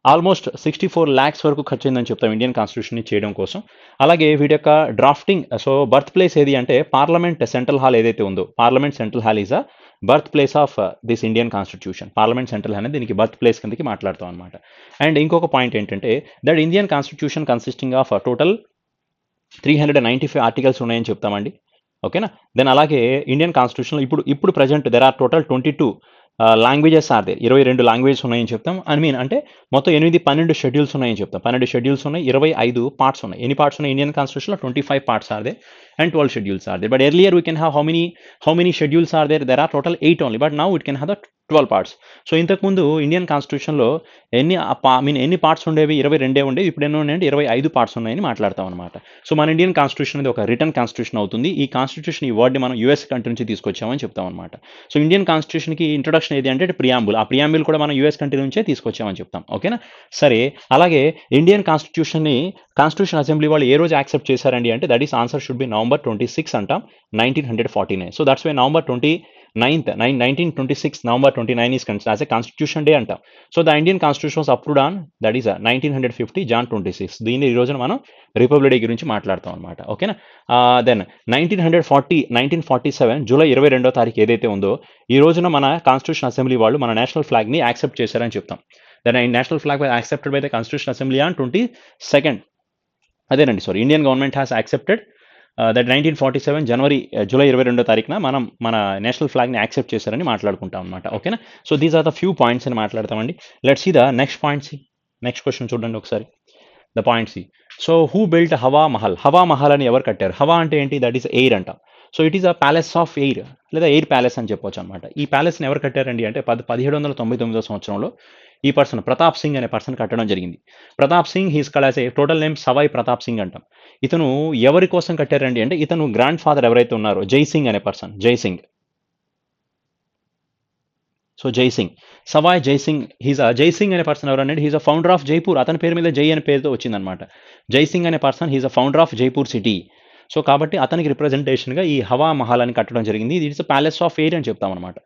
ఆల్మోస్ట్ 64 lakhs వరకు ఖర్చు అయిందని చెప్తాం ఇండియన్ కాన్స్టిట్యూషన్ని చేయడం కోసం. అలాగే వీటి యొక్క డ్రాఫ్టింగ్, సో బర్త్ ప్లేస్ ఏది అంటే పార్లమెంట్ సెంట్రల్ హాల్ ఏదైతే ఉందో, parliament central hall is a birth place of this Indian constitution. Parliament central అనేది దీనికి బర్త్ ప్లేస్ కిందకి మాట్లాడతాం అనమాట. అండ్ ఇంకొక పాయింట్ ఏంటంటే that Indian constitution consisting of total 395 articles ఉన్నాయని చెప్తామండి. ఓకేనా. దెన్ అలాగే ఇండియన్ కాన్స్టిట్యూషన్లో ఇప్పుడు present there are total 22 languages are there. 22 languages ఉన్నాయని చెప్తాం. అంటే మొత్తం 12 షెడ్యూల్స్ ఉన్నాయని చెప్తాం. 12 షెడ్యూల్స్ ఉన్నాయి, 25 పార్ట్స్ ఉన్నాయి. ఎన్ని పార్ట్స్ ఉన్నాయి ఇండియన్ కాన్స్టిట్యూషన్లో? 25 parts are there and 12 schedules are there. But earlier we can have how many schedules are there? There are total 8 only. But now it can have the 12 parts. సో ఇంతకుముందు Indian కాన్స్టిట్యూషన్లో ఎన్ని parts ఉండేవి? 22 ఉండేవి. ఇప్పుడు ఎన్ని ఉన్నాయంటే 25 parts ఉన్నాయని మాట్లాడతాం అనమాట. సో మన ఇండియన్ కాన్స్టిట్యూషన్ అనేది ఒక రిటర్న్ కాన్స్టిట్యూషన్ అవుతుంది. ఈ కాన్స్టిట్యూషన్ ఈ వర్డ్ని మనం యూఎస్ కంట్రీ నుంచి తీసుకొచ్చామని చెప్తాం అనమాట. సో ఇండియన్ కాన్స్టిట్యూషన్కి ఇంట్రొడక్షన్ ఏది అంటే ప్రియాంబుల్. ఆ ప్రియాంబుల్ కూడా మనం యూఎస్ కంట్రీ నుంచే తీసుకొచ్చామని చెప్తాం. ఓకేనా. సరే, అలాగే ఇండియన్ కాన్స్టిట్యూషన్ అసెంబ్లీ వాళ్ళు ఏ రోజు యాక్సెప్ట్ చేశారండి అంటే that is answer should be November 26 అంటాం, 1949. So that's why November 1926 November 29 is considered as a Constitution Day అంటాం. So the Indian constitution was approved on that is 1950 Jan 26. దీన్ని ఈ రోజున మనం రిపబ్లిక్ డే గురించి మాట్లాడతాం అనమాట. ఓకేనా. దెన్ 1947 జూలై 22వ తారీఖు ఏదైతే ఉందో ఈ రోజున మన కాన్స్టిట్యూషన్ అసెంబ్లీ వాళ్ళు మన నేషనల్ ఫ్లాగ్ని యాక్సెప్ట్ చేశారని చెప్తాం. Then national flag was accepted by the constitution assembly on 22nd. అదేనండి, sorry, Indian government has accepted that 1947 July 22వ తారీఖున మనం మన నేషనల్ ఫ్లాగ్ని యాక్సెప్ట్ చేశారని మాట్లాడుకుంటాం అనమాట. ఓకేనా. So these are the few points అని మాట్లాడతామండి. Let's see the next point C. Next question చూడండి ఒకసారి. The point C. So who built Hawa Mahal? Hawa Mahal అని ఎవరు కట్టారు? హవా అంటే ఏంటి? దట్ ఈస్ ఎయిర్ అంటాం. So it is a palace of air లేదా ఎయిర్ ప్యాలెస్ అని చెప్పొచ్చు అనమాట. ఈ ప్యాలెస్ని ఎవరు కట్టారండి అంటే 1799 సంవత్సరంలో ఈ పర్సన్ ప్రతాప్ సింగ్ అనే పర్సన్ కట్టడం జరిగింది. Pratap Singh he's called as a total name Savoy Pratap Singh అంటాం. ఇతను ఎవరి కోసం కట్టారండి అంటే ఇతను గ్రాండ్ ఫాదర్ ఎవరైతే ఉన్నారో జై సింగ్ అనే పర్సన్, జై సింగ్. సో జై సింగ్, సవాయ్ జై సింగ్, జై సింగ్ అనే పర్సన్ ఎవరంటే he's a founder of Jaipur. అతని పేరు మీద జై అనే పేరుతో వచ్చిందనమాట. జై సింగ్ అనే person he's a founder of Jaipur city. So కాబట్టి అతనికి రిప్రజెంటేషన్గా ఈ హవా మహల్ అని కట్టడం జరిగింది. ఇట్స్ ప్యాలెస్ ఆఫ్ ఎయిర్ అని చెప్తాం అనమాట.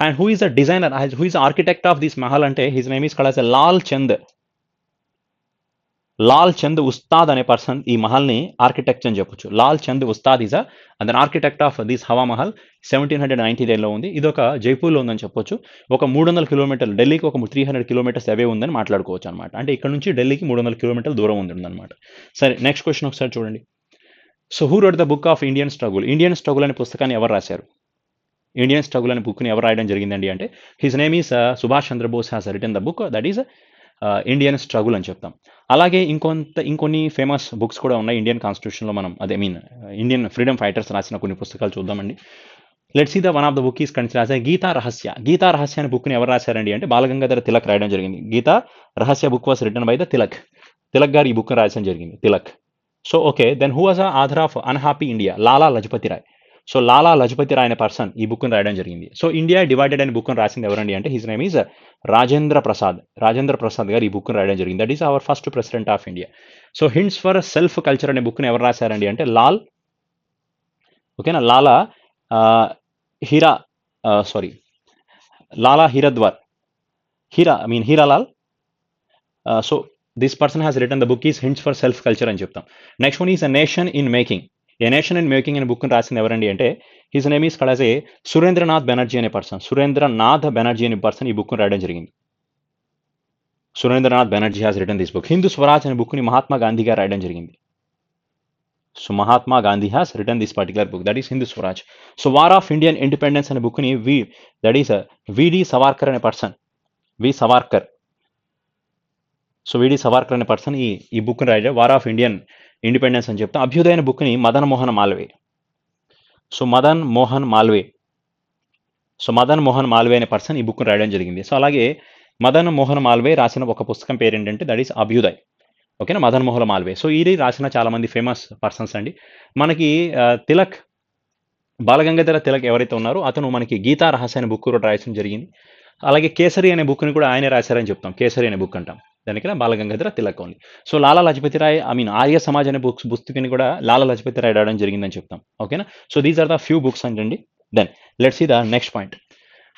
And who is the designer, who is architect of this Mahal అంటే his name is called as Lal Chand. Lal Chand Ustad అనే పర్సన్ ఈ మహల్ని ఆర్కిటెక్ట్ అని చెప్పొచ్చు. Lal Chand Ustad is an architect of this Hawa Mahal. 1799లో ఉంది. ఇది ఒక జైపూర్లో ఉందని చెప్పొచ్చు. ఒక 300 కిలోమీటర్లు, ఢిల్లీకి ఒక 300 కిలోమీటర్స్ అవే ఉందని మాట్లాడుకోవచ్చు అనమాట. అంటే ఇక్కడ నుంచి ఢిల్లీకి 300 కిలోమీటర్ల దూరం ఉందన్నమాట. సరే, నెక్స్ట్ క్వశ్చన్ ఒకసారి చూడండి. So who wrote the book of Indian struggle? Indian struggle అనే పుస్తకాన్ని ఎవరు రాశారు? ఇండియన్ స్ట్రగుల్ అనే బుక్ని ఎవరు రాయడం జరిగిందండి అంటే his name is Subhash Chandra Bose has written the book that is Indian struggle అని చెప్తాం. అలాగే ఇంకొన్ని ఫేమస్ బుక్స్ కూడా ఉన్నాయి ఇండియన్ కాన్స్టిట్యూషన్లో. మనం ఇండియన్ ఫ్రీడమ్ ఫైటర్స్ రాసిన కొన్ని పుస్తకాలు చూద్దామండి. Let's see the one of the book is considered as Gita Rahasya. Gita రహస్య అనే బుక్ని ఎవరు రాశారండి అంటే బాలగంగాధర తిలక్ రాయడం జరిగింది. Gita Rahasya book was written by the Tilak. Tilak గారు ఈ బుక్ రాయడం జరిగింది, Tilak. So okay, then who was author of unhappy India? Lala Lajpat Rai. So Lala Lajpat Rai అనే పర్సన్ ఈ బుక్ని రాయడం జరిగింది. సో ఇండియా డివైడెడ్ అనే బుక్ని రాసింది ఎవరండి అంటే his name is Rajendra Prasad. Rajendra Prasad గారు ఈ బుక్ని రాయడం జరిగింది. That is our first president of India. So hints for self culture అనే బుక్ని ఎవరు రాశారండి అంటే లాలా హీరద్వార్, Hiralal. So this person has written the book is hints for self culture అని చెప్తాం. Next one is a nation in making. A nation in making అనే బుక్ని రాసింది ఎవరండి అంటే his name is called as a Surendranath Banerjee అనే పర్సన్. సురేంద్రనాథ్ బెనర్జీ అనే పర్సన్ ఈ బుక్ని రాయడం జరిగింది. Surendranath Banerjee has written this book. Hindu Swaraj అనే బుక్ని మహాత్మా గాంధీ గారు రాయడం జరిగింది. So Mahatma Gandhi has written this particular book that is Hindu Swaraj. So war of Indian independence అనే బుక్ని దట్ ఈస్ విడి సవార్కర్ అనే పర్సన్, వి సవార్కర్. సో విడి సవార్కర్ అనే పర్సన్ ఈ బుక్ని రాయడం వార్ ఆఫ్ ఇండియన్ ఇండిపెండెన్స్ అని చెప్తాం. అభ్యుదయ అనే బుక్ని మదన్ మోహన్ మాల్వే. సో మదన్ మోహన్ మాల్వే అనే పర్సన్ ఈ బుక్ని రాయడం జరిగింది. సో అలాగే మదన్ మోహన్ మాల్వే రాసిన ఒక పుస్తకం పేరు ఏంటంటే దట్ ఈస్ అభ్యుదయ్. ఓకేనా, మదన్ మోహన్ మాల్వే. సో ఇది రాసిన చాలామంది ఫేమస్ పర్సన్స్ అండి. మనకి తిలక్, బాలగంగాధర తిలక్ ఎవరైతే ఉన్నారో అతను మనకి గీతా రహస్య అనే బుక్ కూడా రాయడం జరిగింది. అలాగే కేసరి అనే బుక్ని కూడా ఆయనే రాశారని చెప్తాం. కేసరి అనే బుక్ అంటాం దానికి బాలగంగాధర తిలక్ ఓన్లీ. సో లాలా లజపతి రాయ్ ఆర్య సమాజ్ అనే పుస్తకాన్ని కూడా లాలా లజపతి రాయ్ రాయడం జరిగిందని చెప్తాం. ఓకేనా. So these are the few books అండి. Then let's see the next point.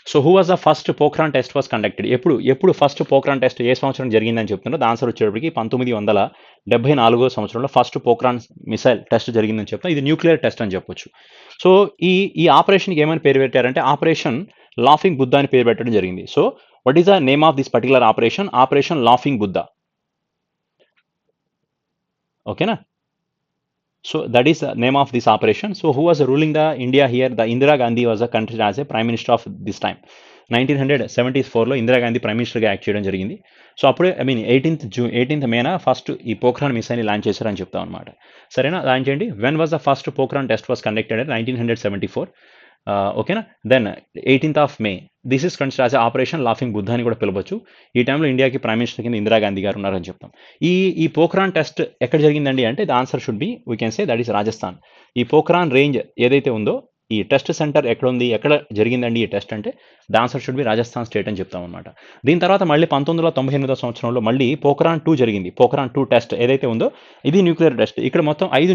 So who was the first Pokhran test was conducted? ఎప్పుడు ఫస్ట్ పోఖ్రాన్ టెస్ట్ ఏ సంవత్సరం జరిగిందని చెప్తున్నారు? ద ఆన్సర్ వచ్చేటప్పటికి 1974 సంవత్సరంలో ఫస్ట్ పోఖ్రాన్ మిసైల్ టెస్ట్ జరిగిందని చెప్తాం. ఇది న్యూక్లియర్ టెస్ట్ అని చెప్పొచ్చు. సో ఈ ఆపరేషన్కి ఏమని పేరు పెట్టారంటే ఆపరేషన్ లాఫింగ్ బుద్ధ అని పేరు పెట్టడం జరిగింది. So what is the name of this particular operation? Operation laughing Buddha. ఓకేనా. So that is the name of this operation. So who was ruling the India here? The Indira Gandhi was a country as a prime minister of this time. 1974లో Indira Gandhi prime మినిస్టర్గా act చేయడం జరిగింది. So అప్పుడే 18th మేన first ఈ Pokhran మిసైల్ని launch చేశారని చెప్తాం అనమాట. సరేనా, లాంచ్ చేయండి. When was the first Pokhran test was conducted? 1974. ఓకేనా. Then 18th May this is considered as operation laughing Buddha అని కూడా పిలవచ్చు. ఈ టైంలో ఇండియాకి ప్రైమ్ మినిస్టర్ కింద ఇందిరా గాంధీ గారు ఉన్నారని చెప్తాం. ఈ పోఖ్రాన్ టెస్ట్ ఎక్కడ జరిగిందండి అంటే the answer should be we can say that is Rajasthan. ఈ పోఖ్రాన్ రేంజ్ ఏదైతే ఉందో ఈ టెస్ట్ సెంటర్ ఎక్కడ ఉంది, ఎక్కడ జరిగిందండి ఈ టెస్ట్ అంటే the answer should B Rajasthan state అని చెప్తాం అనమాట. దీని తర్వాత మళ్ళీ 1998 సంవత్సరంలో మళ్ళీ పోఖ్రాన్ 2 జరిగింది. పోఖ్రాన్ 2 టెస్ట్ ఏదైతే ఉందో ఇది న్యూక్లియర్ టెస్ట్. ఇక్కడ మొత్తం 5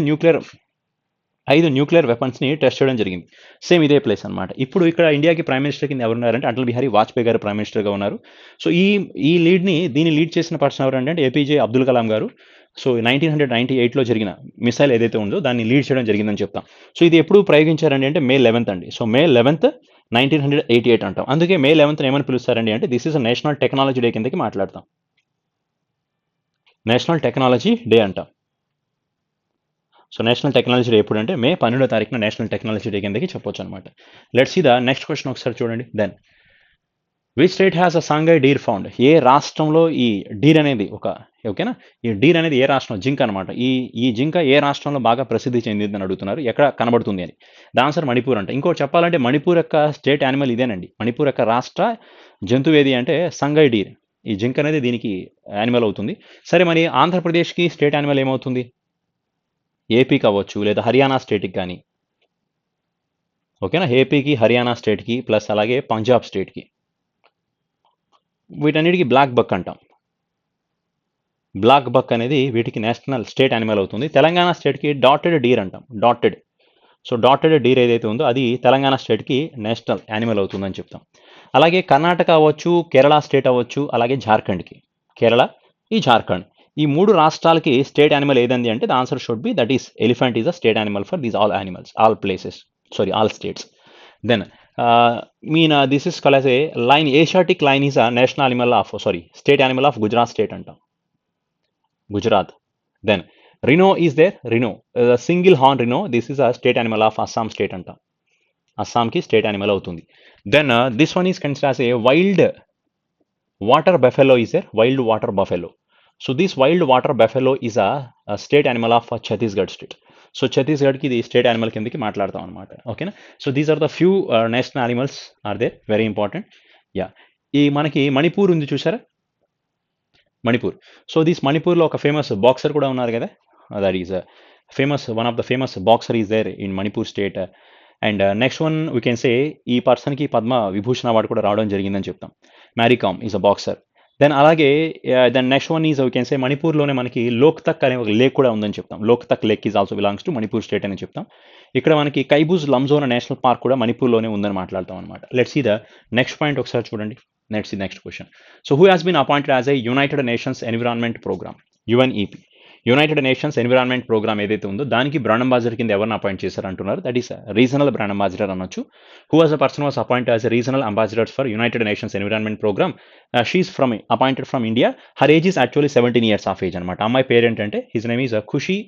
5 న్యూక్లియర్ వెపన్స్ని టెస్ట్ చేయడం జరిగింది. సేమ్ ఇదే ప్లేస్ అనమాట. ఇప్పుడు ఇక్కడ ఇండియాకి ప్రైమ్ మినిస్టర్ కింద ఎవరున్నారంటే అటల్ బిహారీ వాజ్పేయి గారు ప్రైమ్ మినిస్టర్గా ఉన్నారు. సో దీన్ని లీడ్ చేసిన పర్సన్ ఎవరంటే ఏపీజే అబ్దుల్ కలాం గారు. సో 1998లో జరిగిన మిసైల్ ఏదైతే ఉందో దాన్ని లీడ్ చేయడం జరిగిందని చెప్తాం. సో ఇది ఎప్పుడు ప్రయోగించారండి అంటే May 11th అండి. సో May 11th 1988 అంటాం. అందుకే May 11th ఏమని పిలుస్తారండి అంటే this is national technology day కిందకి మాట్లాడతాం. నేషనల్ టెక్నాలజీ డే అంటాం. సో నేషనల్ టెక్నాలజీ డే ఎప్పుడు అంటే May 12వ నేషనల్ టెక్నాలజీ డే కిందకి చెప్పొచ్చు అనమాట. Let's see the next question ఒకసారి చూడండి. Then which state has a Sangai deer found? ఏ రాష్ట్రంలో ఈ డీర్ అనేది ఓకేనా, ఈ డీర్ అనేది ఏ రాష్ట్రం, జింక అనమాట. ఈ జింక ఏ రాష్ట్రంలో బాగా ప్రసిద్ధి చెందిందని అడుగుతున్నారు, ఎక్కడ కనబడుతుంది అని. ద ఆన్సర్ మణిపూర్ అంట. ఇంకోటి చెప్పాలంటే మణిపూర్ యొక్క స్టేట్ యానిమల్ ఇదేనండి. మణిపూర్ యొక్క రాష్ట్ర జంతువు ఏది అంటే సంఘై డీర్. ఈ జింక అనేది దీనికి యానిమల్ అవుతుంది. సరే, మరి ఆంధ్రప్రదేశ్కి స్టేట్ యానిమల్ ఏమవుతుంది? ఏపీకి అవ్వచ్చు, లేదా హర్యానా స్టేట్కి కానీ. ఓకేనా, ఏపీకి, హర్యానా స్టేట్కి, ప్లస్ అలాగే పంజాబ్ స్టేట్కి. వీటన్నిటికీ బ్లాక్ బక్ అంటాం. బ్లాక్ బక్ అనేది వీటికి నేషనల్ స్టేట్ యానిమల్ అవుతుంది. తెలంగాణ స్టేట్కి డాటెడ్ డీర్ అంటాం. డాటెడ్. సో డాటెడ్ డీర్ ఏదైతే ఉందో అది తెలంగాణ స్టేట్కి నేషనల్ యానిమల్ అవుతుందని చెప్తాం. అలాగే కర్ణాటక అవ్వచ్చు, కేరళ స్టేట్ అవ్వచ్చు, అలాగే జార్ఖండ్కి. కేరళ, ఈ జార్ఖండ్, ఈ 3 రాష్ట్రాలకి స్టేట్ యానిమల్ ఏదండి అంటే the answer should be that is elephant is a state animal for these all animals, all places, all states. Then this is called as a lion. Asiatic lion is a national animal of, state animal of Gujarat state అంటాం. Gujarat. Then rhino is there. Rhino, single horn rhino, this is a state animal of Assam state అంటాం. అస్సాంకి state animal అవుతుంది. Then this one is considered as a wild water buffalo is there. Wild water buffalo. So this wild water buffalo is a state animal of Chhattisgarh state. So ఛత్తీస్గఢ్కి ఇది state animal కిందకి మాట్లాడతాం అనమాట. ఓకేనా. So these are the few national animals are there, very important. Yeah, ఈ మనకి మణిపూర్ ఉంది చూసారా, మణిపూర్. సో దిస్ మణిపూర్లో ఒక ఫేమస్ బాక్సర్ కూడా ఉన్నారు కదా, that is one of the famous boxer is there in Manipur state. And next one we can say ఈ పర్సన్కి పద్మ విభూషణ్ అవార్డు కూడా రావడం జరిగిందని చెప్తాం. Mary Kom is a boxer. Then అలాగే then next one is we can say మణిపూర్లోనే మనకి లోక్తక్ అనే ఒక లేక్ కూడా ఉందని చెప్తాం. Loktak lake is also belongs to Manipur state అని చెప్తాం. ఇక్కడ మనకి కైబూజ్ లంజోన్ నేషనల్ పార్క్ కూడా మణిపూర్లోనే ఉందని మాట్లాడతాం అనమాట. Let's see the next point ఒకసారి చూడండి. Next question. So who has been appointed as a United Nations environment programme, UNEP. United Nations environment programme ఏదైతే ఉందో దానికి బ్రాండ్ అంబాసిడర్ కింద ఎవరిని అపాయింట్ చేశారు అంటున్నారు. That is regional brand ambassador అనొచ్చు. Who was a person was appointed as regional ambassadors for United Nations environment programme. She is appointed from India. Her age is actually 17 years of age అనమాట. అమ్మాయి పేరు ఏంటంటే his name is Khushi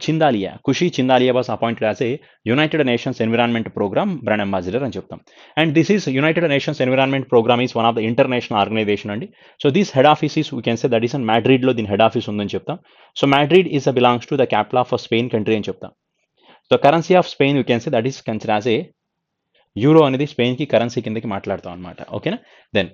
Chindalia. Khushi Chindalia was appointed as a United Nations environment programme brand ambassador అని చెప్తాం. And this is United Nations environment programme is one of the international organisation అండి. So this head office is we can say that is in మాడ్రిడ్లో దీని head office ఉందని చెప్తాం. So Madrid is belongs to the capital of Spain country అని చెప్తాం. So currency of Spain we can say that is considered as a euro అనేది స్పెయిన్కి currency కిందకి మాట్లాడతాం అనమాట. ఓకేనా. Then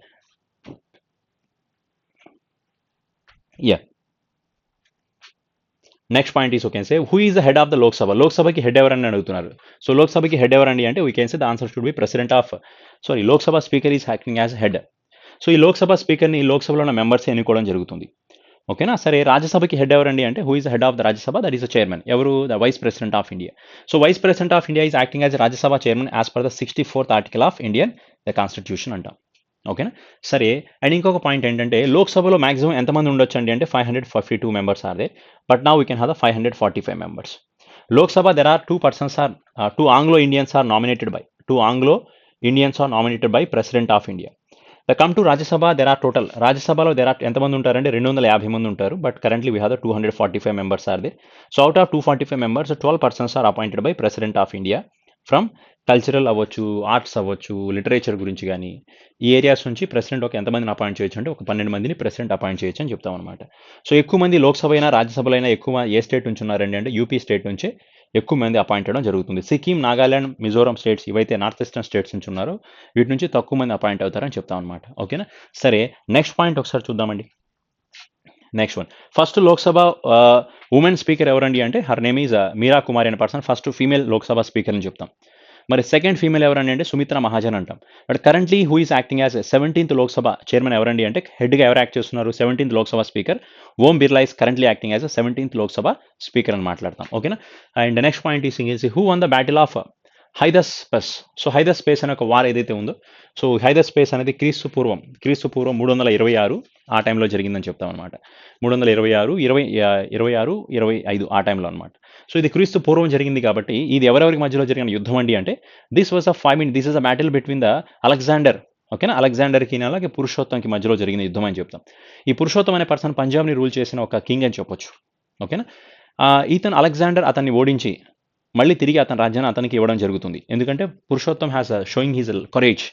next point is can say who is the head of the Lok Sabha. లోక్సభకి head ఎవరని అడుగుతున్నారు. సో లోక్సభకి హెడ్ ఎవరండి అంటే we can say the answer should B president of Lok Sabha speaker is acting as head. So ఈ లోక్సభ స్పీకర్ని లోక్సభలో ఉన్న మెంబర్స్ ఎన్నుకోవడం జరుగుతుంది. ఓకేనా. సరే, రాజ్యసభకి హెడ్ ఎవరండి అంటే who is head of the Rajya Sabha, that is the chairman. ఎవరు? The vice president of India. So vice president of India is acting as Rajya Sabha chairman as per the 64th article of Indian the constitution అంటాం. ఓకేనా. సరే, and ఇంకొక point ఏంటంటే లోక్సభలో maximum ఎంతమంది ఉండొచ్చు అండి అంటే 552 members are they, but now we can have the 545 members. Lok Sabha there are 2 persons are 2 Anglo Indians are nominated by president of India. The come to Rajya Sabha there are total, రాజ్యసభలో there are ఎంతమంది ఉంటారంటే 250 మంది ఉంటారు, but currently we have the 245 members are they. So out of 245 members 12 persons are appointed by president of India from cultural అవ్వచ్చు, arts అవ్వచ్చు, literature గురించి కానీ ఈ ఏరియాస్ నుంచి ప్రెసిడెంట్ ఎంతమందిని అపాయింట్ చేయొచ్చు అంటే ఒక 12 మందిని ప్రెసిడెంట్ అపాయింట్ చేయొచ్చు అని చెప్తాం అనమాట. సో ఎక్కువ మంది లోక్సభ అయినా రాజ్యసభలో అయినా ఎక్కువ ఏ స్టేట్ నుంచి ఉన్నారండి అంటే యూపీ స్టేట్ నుంచే ఎక్కువ మంది అపాయింట్ అవ్వడం జరుగుతుంది. సిక్కిం, నాగాలాండ్, మిజోరం స్టేట్స్ ఇవైతే నార్త్ ఈస్టర్న్ స్టేట్స్ నుంచి ఉన్నారో వీటి నుంచి తక్కువ మంది అపాయింట్ అవుతారని చెప్తాం అనమాట. ఓకేనా. సరే, నెక్స్ట్ పాయింట్ ఒకసారి చూద్దామండి. Next one, first Lok Sabha women speaker ఎవరండి అంటే హర్ నేమ్ ఈజ్ మీరా కుమారి అనే person first female Lok Sabha speaker అని చెప్తాం. మరి సెకండ్ ఫీమేల్ ఎవరండి అంటే సుమిత్రా మహాజన్ అంటాం. But currently who is acting as 17th Lok Sabha chairman ఎవరండి అంటే హెడ్గా ఎవరు యాక్ట్ చేస్తున్నారు? 17th Lok Sabha speaker Om Birla is currently acting as 17th Lok Sabha speaker అని మాట్లాడతాం. ఓకేనా? And next point is who won the battle of Hydaspes. So Hydaspes అనే ఒక వార్ ఏదైతే ఉందో, సో హైదస్పేస్ అనేది క్రీస్తు పూర్వం 326 ఆ టైంలో జరిగిందని చెప్తాం అనమాట. 326, 26, 25 ఆ టైంలో అనమాట. సో ఇది క్రీస్తు పూర్వం జరిగింది కాబట్టి ఇది ఎవరెవరికి మధ్యలో జరిగిన యుద్ధం అండి అంటే this was this is a battle between the Alexander. ఓకేనా? అలెగ్జాండర్కి అలాగే పురుషోత్తంకి మధ్యలో జరిగిన యుద్ధం అని చెప్తాం. ఈ పురుషోత్తం అనే పర్సన్ పంజాబ్ని రూల్ చేసిన ఒక కింగ్ అని చెప్పొచ్చు. ఓకేనా? ఈతన్ అలెగ్జాండర్ అతన్ని ఓడించి మళ్ళీ తిరిగి అతని రాజ్యాన్ని అతనికి ఇవ్వడం జరుగుతుంది. ఎందుకంటే Purushottam has showing his courage.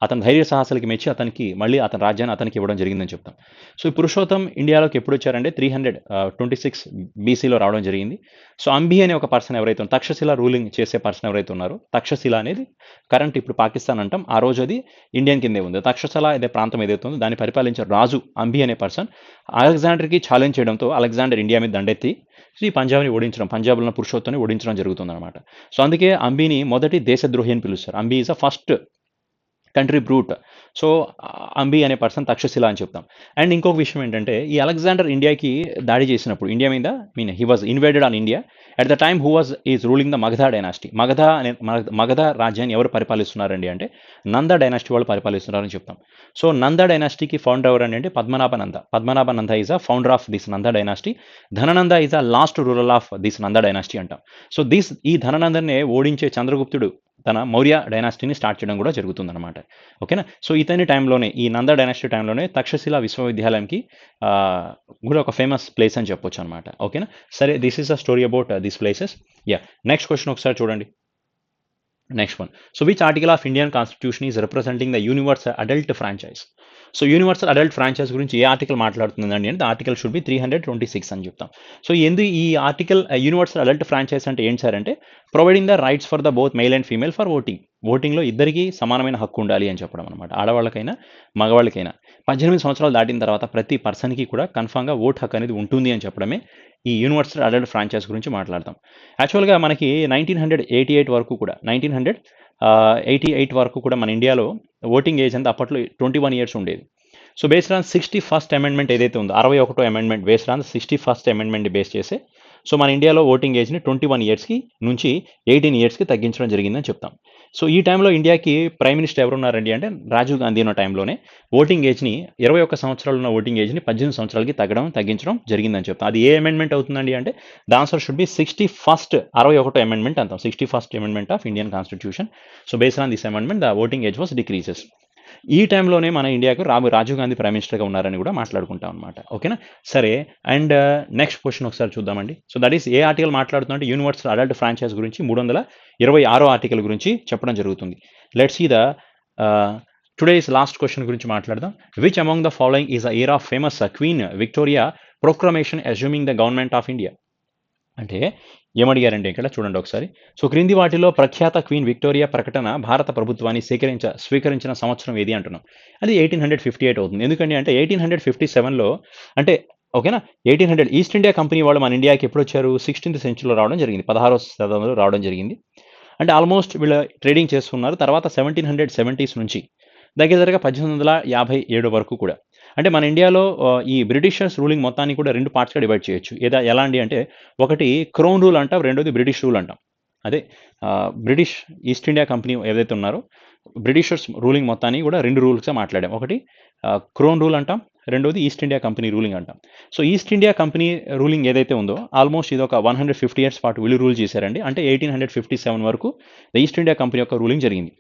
అతని ధైర్య సాహసాలకి మెచ్చి అతనికి మళ్ళీ అతని రాజ్యాన్ని అతనికి ఇవ్వడం జరిగిందని చెప్తాం. సో ఈ పురుషోత్తం ఇండియాలోకి ఎప్పుడు వచ్చారంటే 326 బీసీలో రావడం జరిగింది. సో అంబి అనే ఒక పర్సన్ ఎవరైతే తక్షశిల రూలింగ్ చేసే పర్సన్ ఎవరైతే ఉన్నారో, తక్షశిల అనేది కరెంట్ ఇప్పుడు పాకిస్తాన్ అంటాం, ఆ రోజు అది ఇండియన్ కిందే ఉంది. తక్షశిల అనే ప్రాంతం ఏదైతే ఉందో దాన్ని పరిపాలించే రాజు అంబి అనే పర్సన్ అలెగ్జాండర్కి ఛాలెంజ్ చేయడంతో అలెగ్జాండర్ ఇండియా మీద దండెత్తి ఈ పంజాబ్ని ఓడించడం, పంజాబ్లో ఉన్న పురుషోత్తాన్ని ఓడించడం జరుగుతుందన్నమాట. సో అందుకే అంబిని మొదటి దేశద్రోహి అని పిలుస్తారు. Ambhi is a first country brute. So Ambhi అనే పర్సన్ తక్షశిల అని చెప్తాం. అండ్ ఇంకొక విషయం ఏంటంటే ఈ అలెగ్జాండర్ ఇండియాకి దాడి చేసినప్పుడు ఇండియా మీద he was invaded on India at the time who was is ruling the Magadha dynasty. Magadha రాజ్యాన్ని ఎవరు పరిపాలిస్తున్నారండి అంటే నంద డైనాసిటీ వాళ్ళు పరిపాలిస్తున్నారని చెప్తాం. సో నంద డైనాసిటీకి ఫౌండర్ ఎవరండి అంటే Padmanabha Nanda is a founder of this Nanda dynasty. Dhanananda is a last ruler of this Nanda dynasty అంటాం. So ఈ ధననందనే ఓడించే చంద్రగుప్తుడు తన మౌర్య డైనాసిటీని స్టార్ట్ చేయడం కూడా జరుగుతుందన్నమాట. ఓకేనా? సో ఇతని టైంలోనే ఈ నంద డైనాసిటీ టైంలోనే తక్షశిల విశ్వవిద్యాలయంకి కూడా ఒక ఫేమస్ ప్లేస్ అని చెప్పొచ్చు అనమాట. ఓకేనా? సరే, this is a story about this places. Next question ఒకసారి చూడండి. Next one. So which article of Indian constitution is representing the universal adult franchise? So universal adult franchise గురించి ఏ ఆర్టికల్ మాట్లాడుతుందండి అంటే ఆర్టికల్ షుడ్ బి 326 అని చెప్తాం. So ఈ article universal adult franchise అంటే ఏంటి sir అంటే providing the rights for the both male and female for ఓటింగ్లో ఇద్దరికి సమానమైన హక్కు ఉండాలి అని చెప్పడం అనమాట. ఆడవాళ్ళకైనా మగవాళ్ళకైనా 18 సంవత్సరాలు దాటిన తర్వాత ప్రతి పర్సన్కి కూడా కన్ఫామ్గా ఓట్ హక్కు అనేది ఉంటుంది అని చెప్పడమే ఈ యూనివర్సల్ అడల్ట్ ఫ్రాంచైజ్ గురించి మాట్లాడతాం. యాక్చువల్గా మనకి 1988 వరకు కూడా 1988 వరకు కూడా మన ఇండియాలో ఓటింగ్ ఏజ్ అంతా అప్పట్లో 21 ఇయర్స్ ఉండేది. So based on 61st amendment ఏదైతే ఉందో 61వ amendment based on 61st amendment base చేసే సో మన ఇండియాలో ఓటింగ్ ఏజ్ని 21 ఇయర్స్కి నుంచి 18 ఇయర్స్కి తగ్గించడం జరిగిందని చెప్తాం. సో ఈ టైంలో ఇండియాకి ప్రైమ్ మినిస్టర్ ఎవరున్నారండి అంటే రాజీవ్ గాంధీ ఉన్న టైంలోనే ఓటింగ్ ఏజ్ని 21 సంవత్సరాలు ఉన్న ఓటింగ్ ఏజ్ని 18 సంవత్సరాలకి తగ్గించడం జరిగిందని చెప్తాం. అది ఏ అమెండ్మెంట్ అవుతుందండి అంటే ద ఆన్సర్ షుడ్ బి 61వ అమెండ్మెంట్ అంటాం. 61st amendment of Indian constitution. So based on this amendment the voting age was decreases. ఈ టైంలోనే మన ఇండియాకు రాజీవ్ గాంధీ ప్రైమ్ మినిస్టర్గా ఉన్నారని కూడా మాట్లాడుకుంటాం అనమాట. ఓకేనా? సరే, అండ్ నెక్స్ట్ క్వశ్చన్ ఒకసారి చూద్దామండి. సో దట్ ఈస్ ఏ ఆర్టికల్ మాట్లాడుతుందంటే యూనివర్సల్ అడల్ట్ ఫ్రాంచైజ్ గురించి 326వ ఆర్టికల్ గురించి చెప్పడం జరుగుతుంది. Let's see the today's last question గురించి మాట్లాడదాం. Which among the following is the year of famous queen Victoria proclamation assuming the government of India? అంటే ఏమడిగారంటే ఇక్కడ చూడండి ఒకసారి. సో క్రింది వాటిలో ప్రఖ్యాత క్వీన్ విక్టోరియా ప్రకటన భారత ప్రభుత్వాన్ని స్వీకరించిన సంవత్సరం ఏది అంటున్నాం. అది 1858 అవుతుంది. ఎందుకంటే 1857లో అంటే ఓకేనా 1800 ఈస్ట్ ఇండియా కంపెనీ వాళ్ళు మన ఇండియాకి ఎప్పుడు వచ్చారు? 16th సెంచురీలో రావడం జరిగింది. 16వ శతాబ్దంలో రావడం జరిగింది. అంటే ఆల్మోస్ట్ వీళ్ళు ట్రేడింగ్ చేస్తున్నారు. తర్వాత 1770s నుంచి దగ్గరగా 1857 వరకు కూడా అంటే మన ఇండియాలో ఈ బ్రిటిషర్స్ రూలింగ్ మొత్తాన్ని కూడా 2 పార్ట్స్గా డివైడ్ చేయొచ్చు. ఎలా అండి అంటే ఒకటి క్రౌన్ రూల్ అంటాం, రెండోది బ్రిటిష్ రూల్ అంటాం. అదే బ్రిటిష్ ఈస్ట్ ఇండియా కంపెనీ ఏదైతే ఉన్నారో బ్రిటిషర్స్ రూలింగ్ మొత్తాన్ని కూడా 2 రూల్స్గా మాట్లాడాం. ఒకటి క్రౌన్ రూల్ అంటాం, రెండోది ఈస్ట్ ఇండియా కంపెనీ రూలింగ్ అంటాం. So east India company ruling ఏదైతే ఉందో ఆల్మోస్ట్ ఇది ఒక 150 ఇయర్స్ పాటు వీళ్ళు రూల్ చేశారండి. అంటే 1857 వరకు ద ఈస్ట్ ఇండియా కంపెనీ యొక్క రూలింగ్ జరిగింది.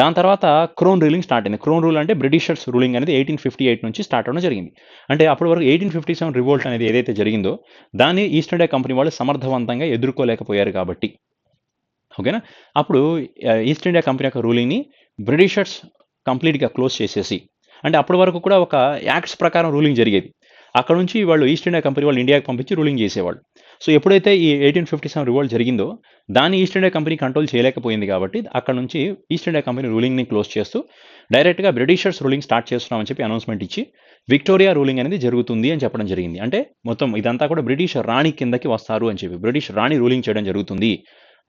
దాని తర్వాత క్రౌన్ రూలింగ్ స్టార్ట్ అయింది. క్రౌన్ రూల్ అంటే బ్రిటిషర్స్ రూలింగ్ అనేది 1858 నుంచి స్టార్ట్ అవ్వడం జరిగింది. అంటే అప్పటి వరకు 1857 రివోల్ట్ అనేది ఏదైతే జరిగిందో దాన్ని ఈస్ట్ ఇండియా కంపెనీ వాళ్ళు సమర్థవంతంగా ఎదుర్కోలేకపోయారు కాబట్టి ఓకేనా అప్పుడు ఈస్ట్ ఇండియా కంపెనీ యొక్క రూలింగ్ని బ్రిటిషర్స్ కంప్లీట్గా క్లోజ్ చేసేసి అంటే అప్పటి వరకు కూడా ఒక యాక్ట్స్ ప్రకారం రూలింగ్ జరిగేది. అక్కడ నుంచి వాళ్ళు ఈస్ట్ ఇండియా కంపెనీ వాళ్ళు ఇండియాకి పంపించి రూలింగ్ చేసేవాళ్ళు. సో ఎప్పుడైతే ఈ 1857 రివోల్ట్ జరిగిందో దాన్ని ఈస్ట్ ఇండియా కంపెనీ కంట్రోల్ చేయలేకపోయింది కాబట్టి అక్కడ నుంచి ఈస్ట్ ఇండియా కంపెనీ రూలింగ్ని క్లోజ్ చేస్తూ డైరెక్ట్గా బ్రిటిషర్స్ రూలింగ్ స్టార్ట్ చేస్తున్నామని చెప్పి అనౌన్స్మెంట్ ఇచ్చి విక్టోరియా రూలింగ్ అనేది జరుగుతుంది అని చెప్పడం జరిగింది. అంటే మొత్తం ఇదంతా కూడా బ్రిటిష్ రాణి కిందకి వస్తారు అని చెప్పి బ్రిటిష్ రాణి రూలింగ్ చేయడం జరుగుతుంది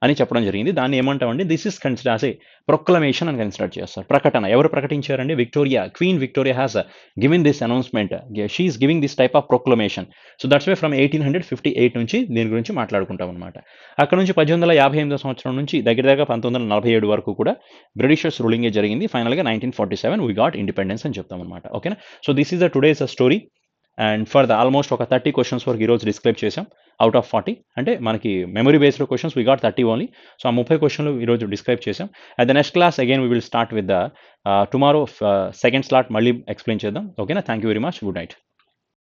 అని చెప్పడం జరిగింది. దాన్ని ఏమంటామంటే this is consider as a proclamation అని కన్సిడర్ చేస్తారు. ప్రకటన. ఎవరు ప్రకటించారండి? Victoria, queen Victoria has given this announcement. She is giving this type of proclamation. So that's why from 1858 నుంచి దీని గురించి మాట్లాడుకుంటామనమాట. అక్కడ నుంచి 1858 సంవత్సరం నుంచి దగ్గర దగ్గర 1947 వరకు కూడా బ్రిటిషర్స్ రూలింగే జరిగింది. ఫైనల్‌గా 1947 వి గాట్ ఇండిపెండెన్స్ అని చెప్తామనమాట. ఓకేనా? So this is the today's story. And for the almost ఒక 30 క్వశ్చన్స్ వరకు ఈరోజు డిస్క్రైబ్ చేసాం అవుట్ ఆఫ్ 40. అంటే మనకి memory based questions we got 30 only. So ఆ 30 క్వశ్చన్లు ఈరోజు డిస్క్రైబ్ చేసాం. At the next class again we will start with the tomorrow second slot మళ్ళీ ఎక్స్ప్లెయిన్ చేద్దాం. ఓకేనా? Thank you very much. Good night.